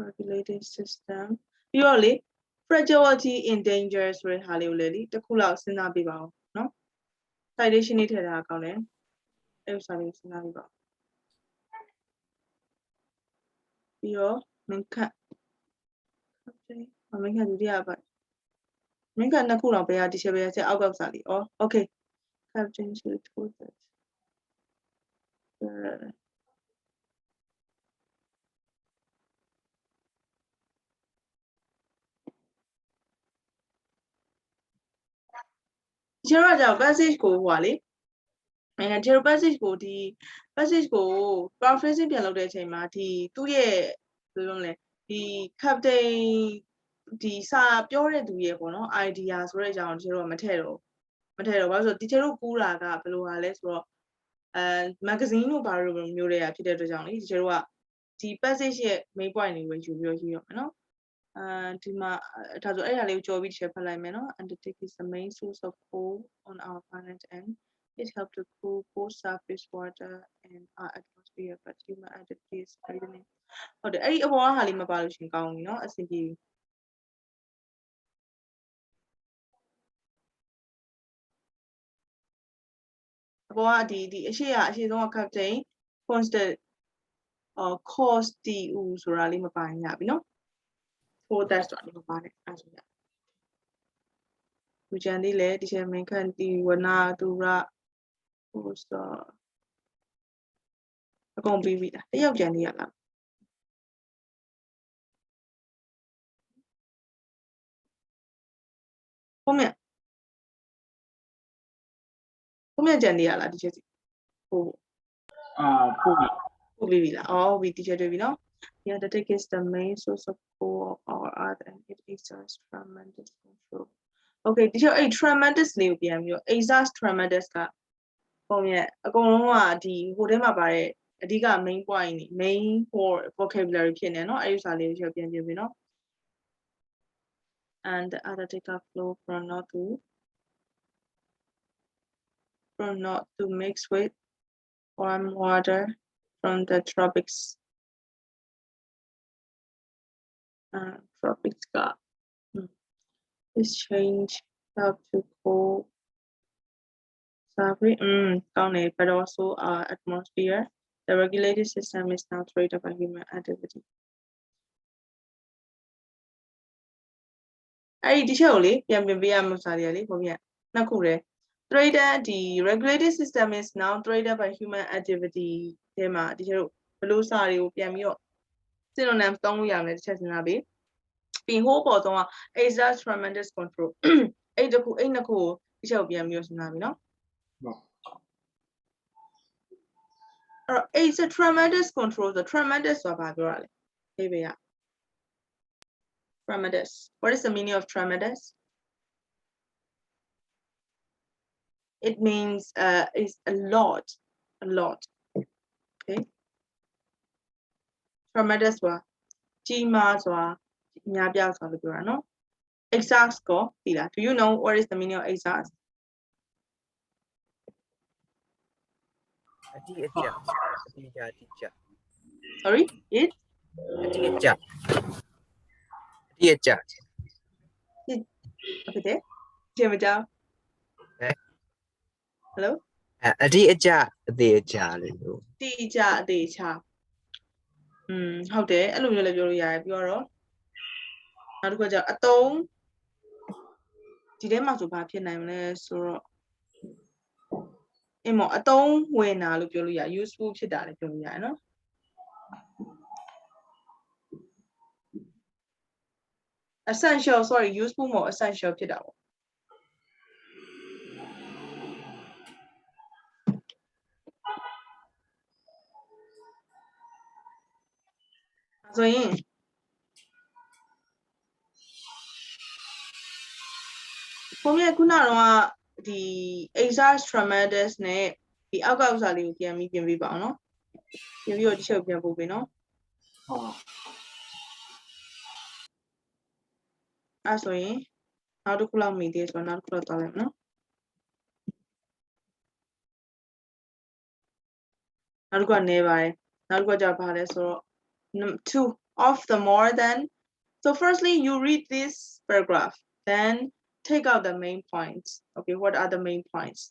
regulated system ပြီးတော့လေ fragility in danger ဆိုတဲ့ဟာလေးကိုလည်းတစ်ခုလောက်စဉ်းစားပေးပါဦးနော် citation လေးထည့်ထားတာကောင်းတယ်အဲ့ဥစ္စာလေးစဉ်းစားပေးပါပြီးတော့မင်းခတ်မင်းခတ်ဒုတိယပတ်မင်းခတ်နှစ်ခုတော့ဘယ်ဟာဒီချက်ပဲချက်အောက်ကဥစ္စာလေးဩ okay captain to told that ကျတော့ကြောင့် passage ကိုဟိုပါလေကျတော့ passage ကိုဒီ passage ကို paraphrasing ပြန်လုပ်တဲ့အချိန်မှာဒီသူ့ရဲ့ဘယ်လိုလဲဒီ captain ဒီစာပြောတဲ့သူရဲ့ပေါ့နော် idea ဆိုတဲ့အကြောင်းကျတော့မထည့်တော့ဘာလို့ဆိုတော့ဒီကျတော့ကူးတာကဘယ်လိုဟာလဲဆိုတော့magazine တို့ဘာလို့မျိုးတွေကဖြစ်တဲ့အတွက်ကြောင့်လေဒီကျတော့ကဒီ passage ရဲ့ main point တွေကိုယူပြီးတော့ရေးရမယ်နော်ဒီမှာဒါဆိုအဲ့ဒါလေးကိုကြော်ပြီးတစ်ချက်ဖတ်လိုက်မယ်နော် Antarctic is the main source of coal on our planet and it helps to cool both surface water and our atmosphere but human activity is threatening ဟုတ်တယ်အဲ့ဒီအပေါ်ကဟာလေးမပါလို့ရှင်ကောင်းပြီနော်အဆင်ပြေပြီအပေါ်ကဒီအရှိဆုံးက captain constant cost တီဦးဆိုတာလေးမပါရင်ရပြီနော် for that ဆိုတာလေးမပါနဲ့အဲ့ဆိုရလူချန်လေးလေဒီချက်မင်းခန့်တီဝနာသူရဟိုဆိုအကုန်ပြီးပြီလားတယောက်ကြံလေးရလားဟုတ်မြတ်ကြံလေးရလားဒီချက်စီဟုတ်ပို့ပြီးပြီလားအော်ဒီချက်တွေ့ပြီနော် Yeah, the Antarctic is the main source of coal of our earth and it exerts tremendous control. Okay, ဒီချက်အဲ့ tremendous လေးကိုပြန်ပြီးတော့ exerts tremendous ကပုံရဲ့အကုန်လုံးကဒီဟိုထဲမှာပါတဲ့အဓိက main point နေ main vocabulary ဖြစ်နေเนาะအဲ့ဒီစာလေးကိုပြန်ပြပြီเนาะ and the Antarctic flow from north to mix with warm water from the tropics this change help to cool but also our atmosphere. The regulated system is now threatened by human activity. အဲ့ဒီချက်ကိုလေပြန်ပြင်ပေးရမှာစာလေးလေပုံပြနှစ်ခုလေ threatened ဒီ regulated system is now threatened by human activity ဒီမှာဒီချက်တို့ဘယ်လိုစာတွေကိုပြန်ပြီးတော့ synonym သုံးလို့ရမယ်တစ်ချက်စဉ်းစားပေးပြီးဟိုးပေါ်ဆုံးက exert tremendous control အဲ့နှစ်ခုကိုဒီချက်ကိုပြန်ပြီးတော့စဉ်းစားပြီနော်it's a tremendous control the tremendous ဆိုတာဘာပြောတာလဲအေးပဲရ tremendous what is the meaning of tremendous it means is a lot okay tremendous ဆိုတာကြီးမားစွာအများပြားစွာလို့ပြောတာနော် exhaust ကိုသိလား do you know what is the meaning of exhaust sorry it အတိအကျဟုတ်တယ်ကျေမကြောက် hello အတိအကျအသေးအကျလေးလို့တိကျအသေးချဟုတ်တယ်အဲ့လိုမျိုးလည်းပြောလို့ရတယ်ပြောတော့နောက်တစ်ခုကျအတုံးဒီထဲမှာဆိုဘာဖြစ်နိုင်မလဲဆိုတော့အမောအတုံးဝင်တာလို့ပြောလို့ရ useful ဖြစ်တာလည်းပြောလို့ရတယ်နော်essential sorry useful မဟုတ် essential ဖြစ်တာပေါ့ ဆိုရင်ဘုံရဲ့ခုနတော့ဒီ exercise tremendous နဲ့ဒီအောက်ကဥစ္စာလေးကိုပြန်ပြီးပြင်ပေးပါအောင်နော်ပြင်ပြီးတော့ဒီချက်ကိုပြန်ပို့ပေးနော်အဲ့ဆိုရင်နောက်တစ်ခုလောက်မိသေးဆိုတော့နောက်တစ်ခုလောက်တောင်းလိုက်နော်နောက်တစ်ခုကနေပါတယ်နောက်တစ်ခုကကြာပါလဲဆိုတော့ 2 of the more than so firstly you read this paragraph then take out the main points okay what are the main points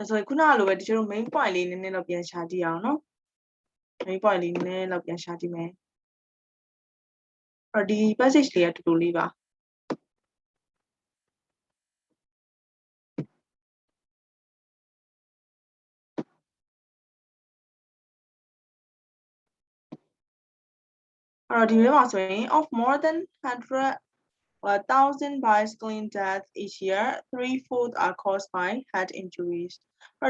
ဆိုရင်ခုနကလိုပဲတချို့တို့ main point လေးနည်းနည်းတော့ပြန်ရှာကြည့်အောင်နော် main point လေးနည်းနည်းတော့ပြန်ရှာကြည့်မယ်ဒီ passage လေးကတူတူလေးပါဒီထဲမှာဆိုရင် of more than 100,000 bicycling deaths each year 3/4 are caused by head injuries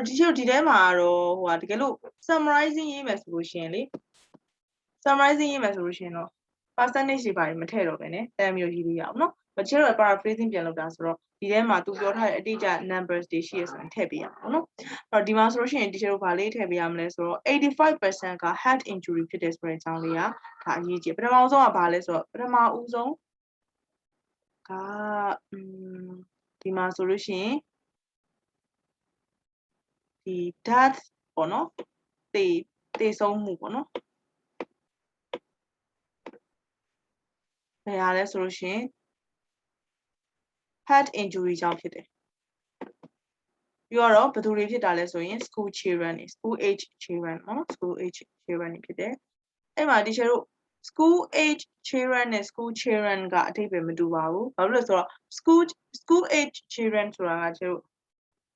ဒီထဲမှာတော့တကယ်လို့ summarizing ရေးမယ်ဆိုလို့ရှိရင်လေ summarizing ရေးမယ်ဆိုလို့ရှိရင်တော့ percentage တွေပါတယ်မထည့်တော့ပဲねတမ်းမျိုးရေးလို့ရအောင်နော်တချို့တော့ paraphrasing ပြန်လုပ်တာဆိုတော့ဒီထဲမှာသူပြောထားတဲ့အတိအကျ numbers တွေရှိရဆိုရင်ထည့်ပေးရအောင်နော်ဒီမှာဆိုလို့ရှိရင်တချို့တို့ဗာလေးထည့်ပေးရမလဲဆိုတော့ 85% က head injury ဖြစ်တဲ့ဆိုတဲ့အကြောင်းလေးကဒါအရေးကြီးပထမဆုံးကဗာလဲဆိုတော့ပထမဦးဆုံးကဒီမှာဆိုလို့ရှိရင်ဒီ death ပေါ့နော်သေဆုံးမှုပေါ့နော်ဘယ်ဟာလဲဆိုလို့ရှိရင် head injury ကြောင့်ဖြစ်တယ်ပြီးတော့ဘယ်သူတွေဖြစ်တာလဲဆိုရင် school children တွေ school age children နော် school age children တွေဖြစ်တယ်အဲ့မှာဒီချေတို့ school age children နဲ့ school children ကအဓိပ္ပာယ်မတူပါဘူးဘာလို့လဲဆိုတော့ school age children ဆိုတာကကျတို့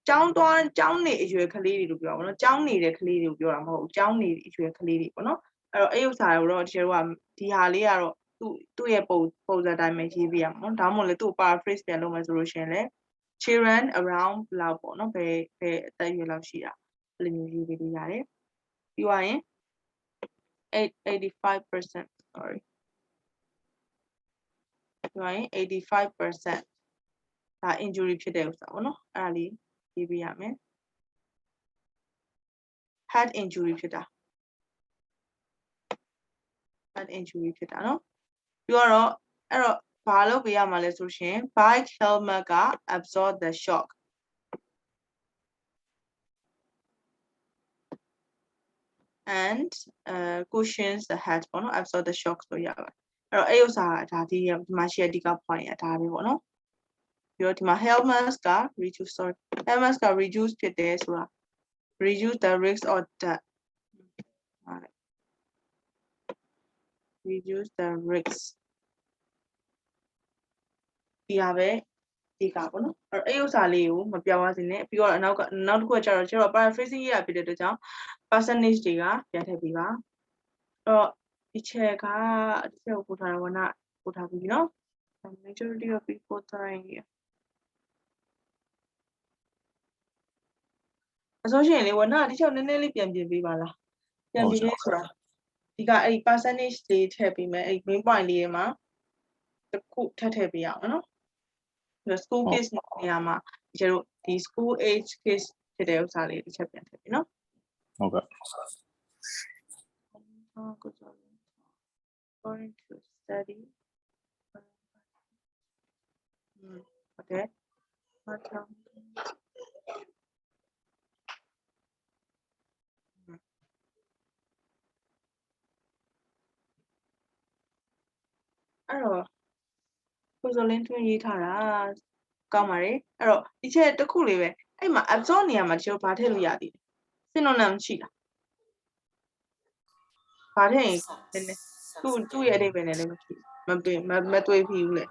ကျောင်းနေအရွယ်ကလေးတွေလို့ပြောတာပေါ့နော်ကျောင်းနေတဲ့ကလေးတွေကိုပြောတာမဟုတ်ဘူးကျောင်းနေအရွယ်ကလေးတွေပေါ့နော်အဲ့တော့အဲ့ဥစ္စာကိုတော့ဒီတို့ကဒီဟာလေးကတော့သူ့ရဲ့ပုံစံတိုင်းပဲရေးပြရမှာနော်ဒါမှမဟုတ်လေသူ့ paraphrase ပြန်လုပ်မယ်ဆိုလို့ရှိရင်လေ children around လောက်ပေါ့နော်ဘယ်အသက်အရွယ်လောက်ရှိတာအဲ့လိုမျိုးရေးပေးလို့ရတယ်ပြီးသွားရင်85% sorry ပြီးသွားရင် 85% ဒါ injury ဖြစ်တဲ့ဥစ္စာပေါ့နော်အဲ့ဒါလေးရေးပေးရမယ် head injury ဖြစ်တာ head injury ဖြစ်တာနော်ပြီးတော့အဲ့တော့ဘာလုပ်ပေးရမှာလဲဆိုရှင် bike helmet က absorb the shock and cushions the head ပေါ့နော် absorb the shock ဆိုရပါတယ်အဲ့တော့အဲ့ဥစ္စာဒါဒီမှာရှိတဲ့ဒီက point ဒါပဲပေါ့နော်ပြီးတော့ဒီမှာ helmets က helmets က reduce ဖြစ်တယ်ဆိုတာ reduce the risk of death reduce the risk ဒီဟာပဲဒီကပေါ့နော်အဲ့ဥစ္စာလေးကိုမပြောင်းရစေနဲ့ပြီးတော့နောက်တစ်ခုကကျတော့ကျွန်တော် paraphrasing ရေးရဖြစ်တဲ့အတွက်ကြောင့် percentage တွေကပြန်ထည့်ပေးပါအဲ့တော့ဒီချက်ကဒီချက်ကိုပို့ထားဝနာပို့ထားပြီနော် majority of people dying here အစိုးရှင်လေးဝနာဒီချက်နည်းနည်းလေးပြန်ပြင်ပေးပါလားပြန်ပြင်ပေးဆိုတာဒီကအဲ့ percentage လေးထည့်ပေးမယ်အဲ့ main point လေးမှာတစ်ခုထည့်ပေးရအောင်နော်school case နေရာမှာဒီကျတို့ဒီ school age case ဖြစ်တဲ့ဥစ္စာလေးတစ်ချက်ပြန်ထည့်ပြီနော်ဟုတ်ကဲ့ going to study ဟုတ်တယ်အဲ့တော့ကိုယ်စလင်းထွန်းရေးထားတာကောင်းပါတယ်အဲ့တော့ဒီချက်တစ်ခုလေးပဲအဲ့မှာ absorb နေရာမှာကျတို့ဘာထည့်လို့ရသေးလဲ synonym ရှိလားဘာထည့်ရင်နည်းနည်းသူ့ရဲ့အဓိပ္ပာယ်နဲ့လည်းမတွေ့ဖြစ်ဘူးလေ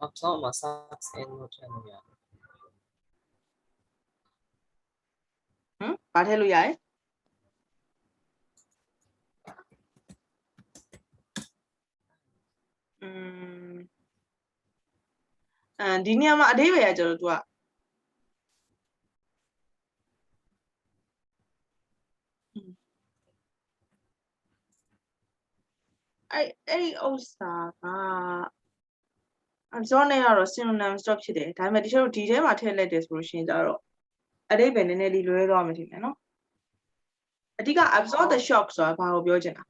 absorb မှာ sucks in လို့ထည့်လို့ရတယ်ဘာထည့်လို့ရလဲဒီနေရာမှာအဓိပ္ပာယ်ကကျတော့သူကအဲ့ဥစ္စာက absorb နဲ့ကတော့ synonym stop ဖြစ်တယ်ဒါပေမဲ့တချို့ဒီထဲမှာထည့်လိုက်တယ်ဆိုလို့ရှိရင်ကျတော့အဓိပ္ပာယ်နည်းနည်းလေးလွဲသွားမှထင်တယ်နော်အဓိက absorb the shock ဆိုတာဘာကိုပြောချင်တာ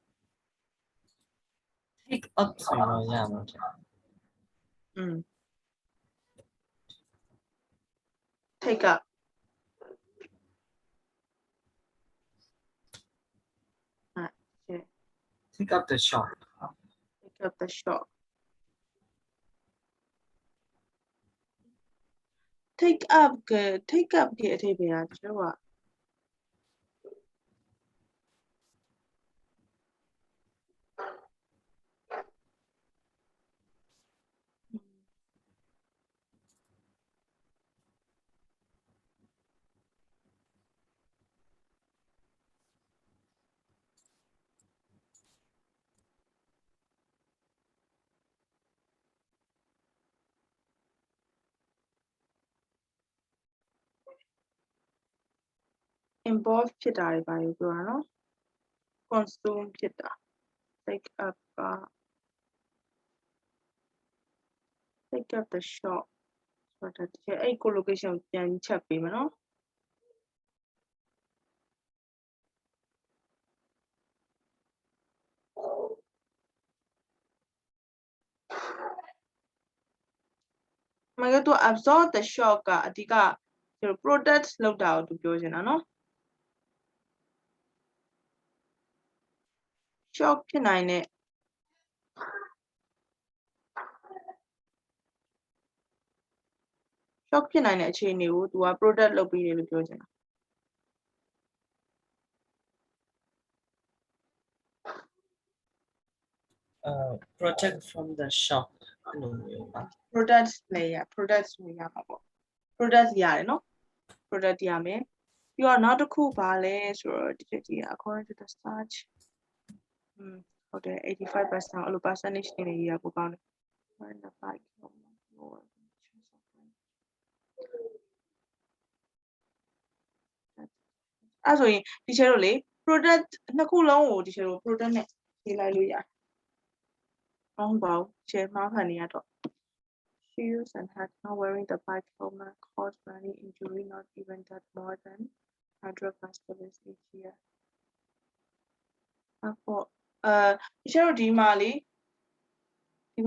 pick up ဆိုတော့ရမှာtake up pick up the shock take up the shock take up ရဲ့အထိပ္ပယ်ကကျတော့ involve ဖြစ်တာတွေပါလို့ပြောတာနော် consume ဖြစ်တာ take up က take up the shop ဆိုတာတကယ်အဲ့ collocation ကိုပြန်ချက်ပေးမယ်နော် မကသူ absorb the shock ကအဓိက product လောက်တာကိုသူပြောချင်တာနော် shock ဖြစ်နိုင်တဲ့ shock ဖြစ်နိုင်တဲ့အခြေအနေကိုသူက product လုပ်ပြီးတယ်လို့ပြောချင်တာ protect from the shock လို့မျိုးပါ product layer product ဆိုရမှာပေါ့ product ရတယ်နော် product ရမယ်ပြီးတော့နောက်တစ်ခုပါလဲဆိုတော့ဒီကြည့် according to the search ဟုတ်တယ် 85% အဲ့လို percentage နေရပိုကောင်းတယ် အဲ့ဒါပါအဲ့ဆိုရင်ဒီချက်တို့လေ product နှစ်ခုလုံးကိုဒီချက်တို့ product နဲ့ရေးလိုက်လို့ရတယ်မဟုတ်ပါဘူးချက်မှားခံနေရတော့ shoes and hat not wearing the bike helmet cause many injury not even that more than 100 bicyclists each year ဟုတ်ဒီချက်တို့ဒီမှာလေဆို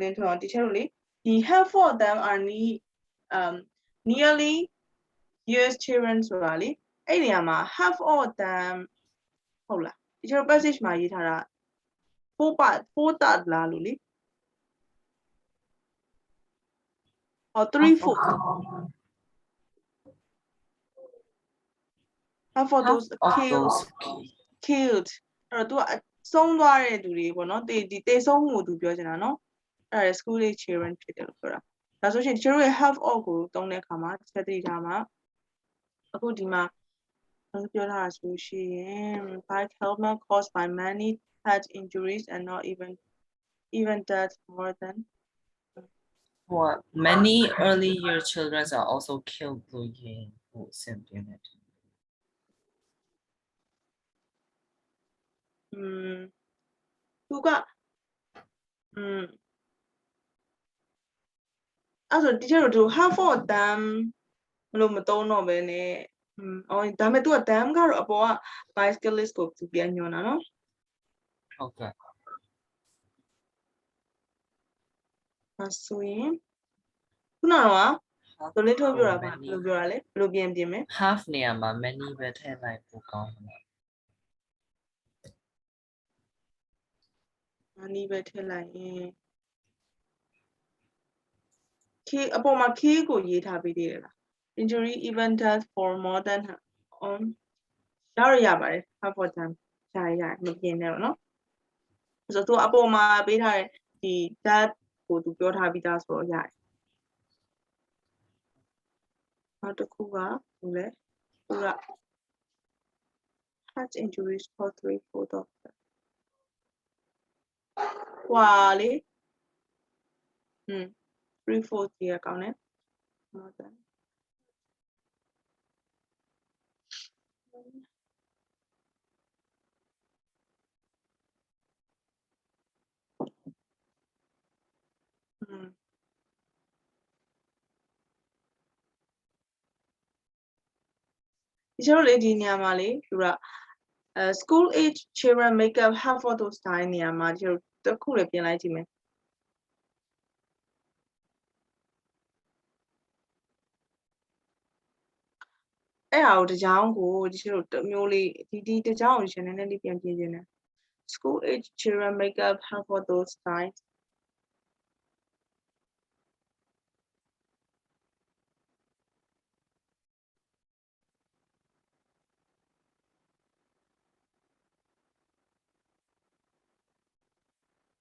ရင်တော့ဒီချက်တို့လေဒီ half of them are nearly years children ဆိုတာလေအဲ့နေရာမှာ half of them ဟုတ်လားဒီချက်တို့ passage မှာရေးထားတာ4 part လားလို့လေ3/4 half of those killed အဲ့တော့ तू ကဆုံးသွားတဲ့သူတွေပေါ့နော်တေဆုံးမှုကို तू ပြောချင်တာနော်အဲ့ဒါ school age children ဖြစ်တယ်လို့ပြောတာဒါဆိုရှင်ကျွန်တော်ရဲ့ half of ကိုသုံးတဲ့အခါမှာဆက်သိထားမှာအခုဒီမှာပြောထားတာဆိုရှင် bike helmet caused by many head injuries and not even death more than What many early year children are also killed လို့ရင်ဟိုစင်ပြနေတယ် သူကအဲ့ဆိုဒီချက်တို့ half of them ဘလို့မသုံးတော့ပဲနဲ့ဒါပေမဲ့ तू က them ကတော့အပေါ်က bicyclist ကိုသူပြန်ညွှန်တာနော် ဟုတ်ကဲ့ ဆိုရင်ခုနကတော့သူလေးထုတ်ပြတာပါဘယ်လိုပြောတာလဲဘယ်လိုပြင်မယ် half နေရာမှာ many ပဲထည့်လိုက်ပိုကောင်းတယ် many ပဲထည့်လိုက်ရင် k အပေါ်မှာ k ကိုရေးထားပေးသေးတယ်လား injury even death for more than ရပါတယ် half of them ရမပြင်နဲ့တော့နော်ဆိုတော့သူအပေါ်မှာပေးထားတဲ့ဒီ death ကိုသူပြောထားပြီးသားဆိုတော့ရတယ်နောက်တစ်ခုကဘာလဲသူက head injuries for 3/4 of them ဟွာလေ3/4 ကြီးကောင်းတယ် more than ဒီကျတော့လေဒီနေရာမှာလေသူကschool age children make up half of those time နေရာမှာဒီလိုတစ်ခုလည်းပြင်လိုက်ကြည့်မယ်အဲ့ဟာကိုတကြောင်ကိုဒီလိုတစ်မျိုးလေးဒီတကြောင်ကိုရှင်နည်းနည်းလေးပြန်ပြင်ခြင်းတယ် school age children make up half of those times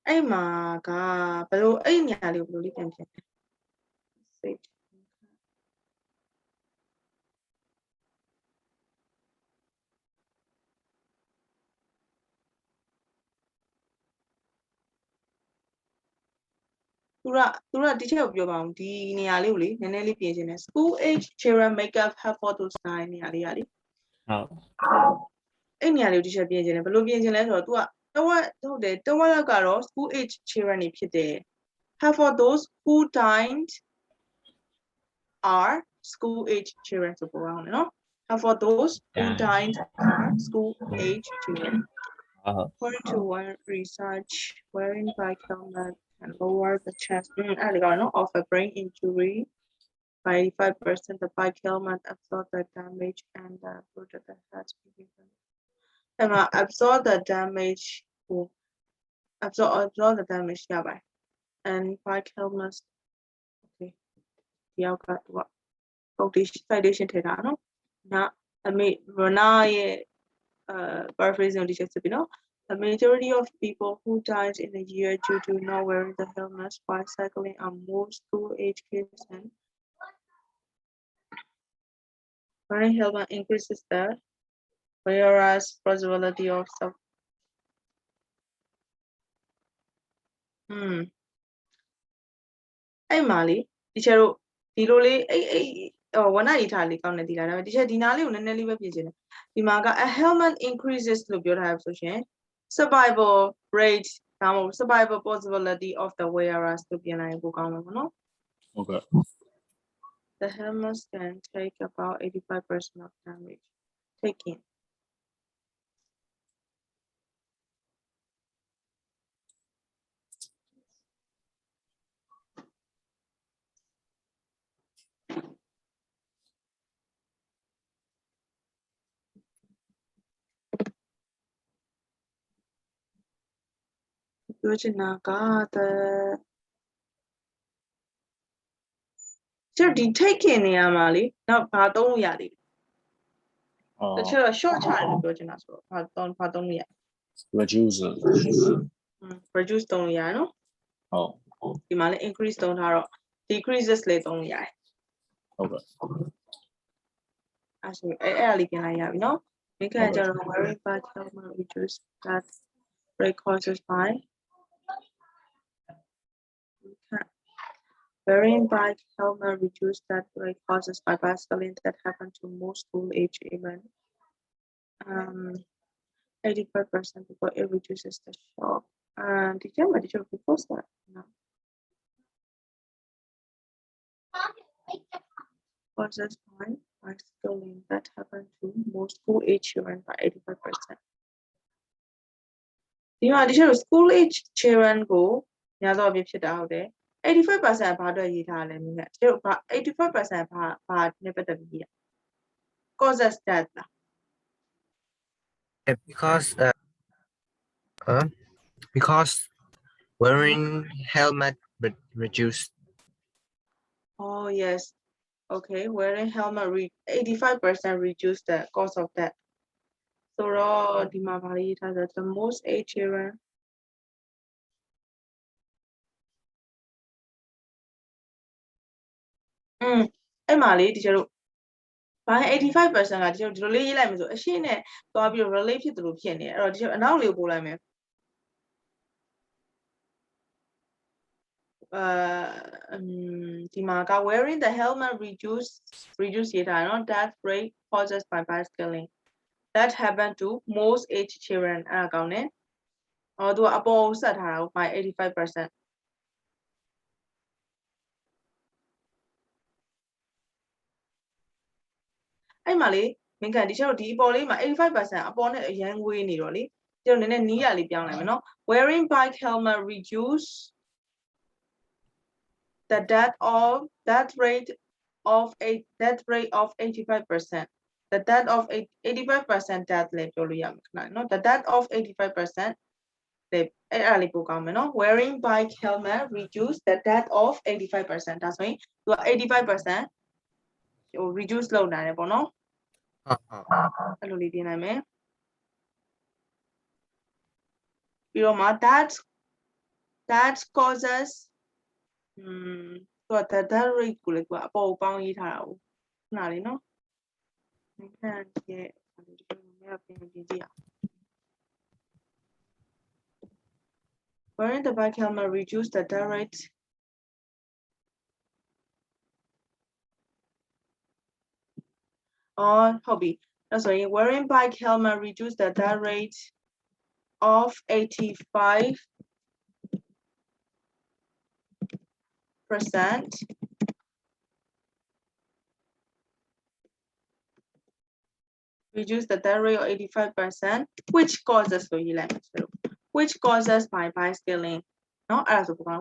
အဲ့မှာကဘယ်လိုအဲ့နေရာလေးကိုဘယ်လိုလေးပြန်ပြန်စိတ် သူကဒီချက်ကိုပြောပါအောင်ဒီနေရာလေးကိုလေနည်းနည်းလေးပြင်ချင်တယ် school age children makeup have photos 9နေရာလေးကလေ ဟုတ် အဲ့နေရာလေးကိုဒီချက်ပြင်ချင်တယ်ဘယ်လိုပြင်ချင်လဲဆိုတော့ तू ကတဝက်ဟုတ်တယ်တဝက်လောက်ကတော့ school age children တွေဖြစ်တယ် have for those who died are school age children ဆိုပေါ်အောင်နော် have for those who died are school age children according to one research wearing bike helmet can lower the chance of a brain injury by 85%. The bike helmet absorb the damage and the protect the head. Absorb the damage. Absorb the damage. Yeah, bye. And bike helmets. Okay. Yeah, got what? Citation data. No. Not. I mean, paraphrasing the text. You know. The majority of people who died in a year due to not wearing the helmets while cycling are more school-age kids and wearing helmet increases the whereas possibility of someအဲ့မှာလေဒီချက်တို့ဒီလိုလေးဝဏ္ဏရေးထားလေးကောင်းနေဒီလားဒါပေမဲ့ဒီချက်ဒီနားလေးကိုနည်းနည်းလေးပဲပြင်ချင်တယ်ဒီမှာက a helmet increases လို့ပြောထားရဆိုရှင် survival rate ဒါမှမဟုတ် survival possibility of the wearers လို့ပြင်လိုက်ရင်ပိုကောင်းမှာပေါ့နော် Okay. The helmets can take about 85% of damage taken. So the taken နေရာမှာလေနောက်ဘာသုံးလို့ရသေးလဲတချို့ short ချတယ်လို့ပြောချင်တာဆိုတော့ဘာသုံးလို့ရ reduce. reduce သုံးလို့ရတယ်နော် ဟုတ် ဒီမှာလည်း increase သုံးထားတော့ decreases လေးသုံးလို့ရတယ် ဟုတ်ကဲ့ အဲ့ဆိုအဲ့ဒါလေးပြင်လိုက်ရပြီနော်ဒီကကျတော့ very bad helmet reduce that break causes by wearing bike helmet reduce that break causes by bicycling that happen to most school age even 85% because it reduces the shock and the camera did you post that no causes by bicycling that happen to most school age children by 85%ဒီမှာဒီလို school age children ကိုများသောအားဖြင့်ဖြစ်တာဟုတ်တယ်85%ဘာအတွက်ရေးထားလဲမင်းကကျတော့85%ဘာနဲ့ပတ်သက်ပြီးရေး causes that လား because wearing helmet reduce. Oh yes okay wearing helmet 85% reduce the cost of that so တော့ဒီမှာဘာရေးထားလဲ the most age childrenအဲ့မှာလေဒီကျတော့ဘာလဲ85%ကဒီကျတော့ဒီလိုလေးရေးလိုက်မယ်ဆိုအရှင်းနဲ့သွားပြီး relate ဖြစ်တယ်လို့ဖြစ်နေတယ်အဲ့တော့ဒီကျတော့အနောက်လေးကိုပို့လိုက်မယ်ဒီမှာက wearing the helmet reduceရေးထားတယ်နော် death rate causes by bicycling that happen to most age children အဲ့ဒါကောင်းတယ်သူကအပေါ်ဆက်ထားတာကို by 85% အဲ့မှာလေမင်းကဒီချက်တော့ဒီအပေါ်လေးမှာ 85% အပေါ်နဲ့အရန်ငွေးနေတော့လေကျတော့နည်းနည်းနီးရလေးပြောင်းလိုက်မယ်နော် wearing bike helmet reduce the death rate of 85% the death of 85% death လေပြောလို့ရမှာခဏနော် the death of 85% လေအဲ့အားလေးပိုကောင်းမယ်နော် wearing bike helmet reduce the death of 85% ဒါဆိုရင်သူက 85% ဟို reduce လုပ်နိုင်တယ်ပေါ့နော်အဲ့လိုလေးပြင်နိုင်မယ်ပြီးတော့မှ that that causes that rate ကိုလေသူကအပေါ်ပေါင်းရေးထားတာကိုခဏလေးနော်Wearing the bike helmet reduce the death rate. Oh, hobby. Sorry, wearing bike helmet reduce the death rate of 85%. Reduce the death rate of 85%, which causes by bicycling. No,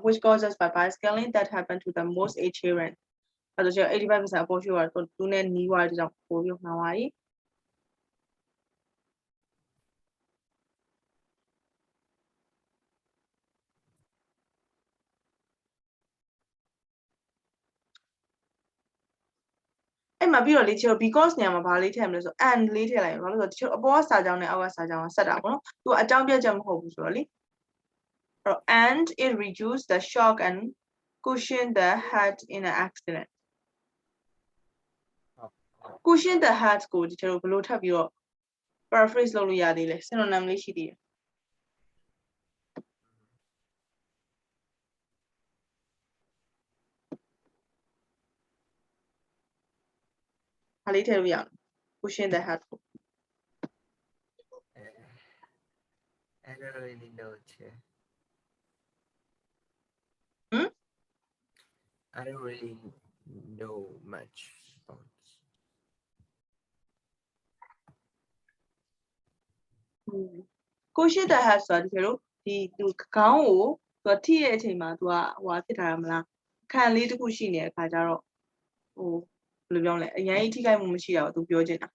which causes by bicycling that happen to the most age children. 85% အပေါ်ရှိတော့သူနဲ့နီးွားတဲ့ကြောင့်ပိုပြီးမှန်ပါပြီအဲ့မှာပြီးတော့လေချေ because နေရာမှာဘာလေးထည့်မလဲဆို and လေးထည့်လိုက်ရင်ဘာလို့ဆိုတော့အပေါ်ကစာကြောင်းနဲ့အောက်ကစာကြောင်းကဆက်တာပေါ့နော်သူအကြောင်းပြချက်မဟုတ်ဘူးဆိုတော့လေအဲ့တော့ and it reduce the shock and cushion the head in an accident cushion the head ကိုဒီလိုဘယ်လိုထပ်ပြီးတော့ paraphrase လုပ်လို့ရသေးလဲ synonym လေးရှိသေးတယ်ဟာလေးထည့်လို့ရအောင် cushion the head ကို I don't really know, Chair. I don't really know much about this. Cushion the head ဆိုတာဒီလိုဒီသူခေါင်းကိုသူထိရဲ့အချိန်မှာသူကဟိုဖြစ်ထားရမလားခံလေးတစ်ခုရှိနေတဲ့အခါကျတော့ဟိုဘယ်လိုပြောလဲအရင်ထိခိုက်မှုမရှိတာကိုသူပြောချင်တာ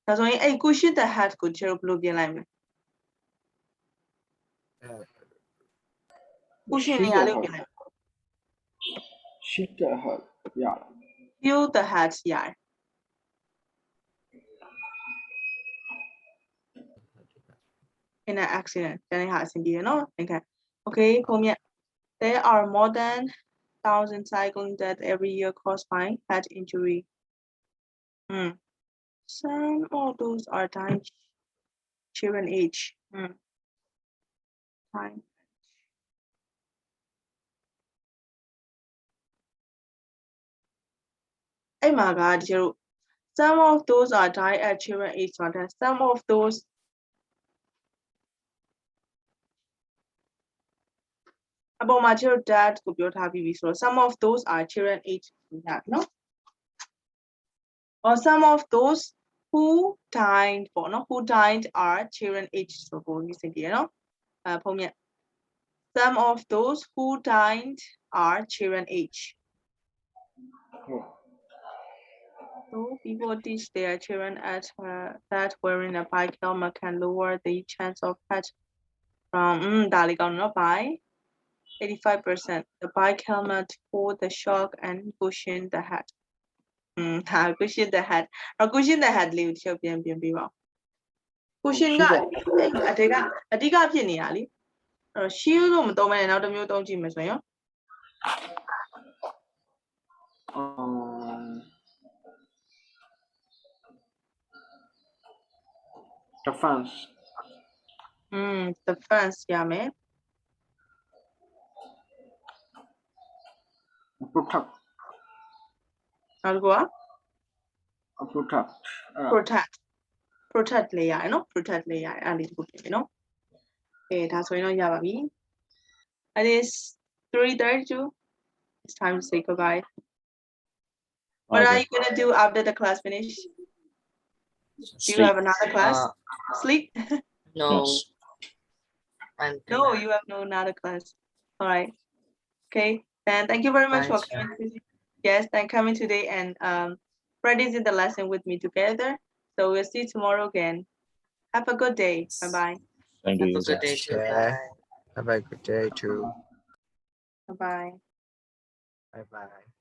ဒါဆိုရင်အဲ့ cushion the head ကိုကျတော့ဘယ်လိုပြင်လိုက်မလဲ cushion နေရာလေးကိုပြင်လိုက် Shift the head ရတယ် feel the head ရတယ် in an accident တနေ့ဟာအဆင်ပြေရနော် okay ပုံမြတ် there are more than 1,000 cycling deaths every year caused by head injury some of those are dying children age timeအဲ့မှာကဒီလို some of those are die at children age ဆိုတာ some of those အပေါ်မှာကျတော့ dad ကိုပြောထားပြီးပြီဆိုတော့ some of those are children age ညာနော် or some of those who died ပေါ့နော် who died are children age ဆိုပုံကြီးစင်ကြရနော်ဖုန်းမြတ် some of those who died are children age so people teach their children that wearing a bike helmet can lower the chance of head from ဒါလေးကောင်းနော် by 85%. The bike helmet for the shock and cushion the head. Cushion the head. Cushion the head လေးကိုချက်ပြန်ပေးပါဦး cushion ကအဓိကဖြစ်နေတာလीအဲ့တော့ shield လို့မသုံးဘဲနဲ့နောက်တစ်မျိုးသုံးကြည့်မယ်ဆိုရင်ရော defense defense ရမယ် protect နောက်တစ်ခုက protect လေးရတယ်နော် protect လေးရတယ်အဲ့လေးတစ်ခုဖြစ်ပြီနော်ဒါဆိုရင်တော့ရပါပြီ It is 3:32 It's time to say goodbye What are you gonna do after the class finish Do you have another class sleep No. Yes. No you have no another class all right okay then thank you very much for coming coming today and practicing the lesson with me together so we'll see you tomorrow again have a good day bye bye Thank you. Have a good day too. Yeah. Bye. Have a good day too. bye bye Bye bye.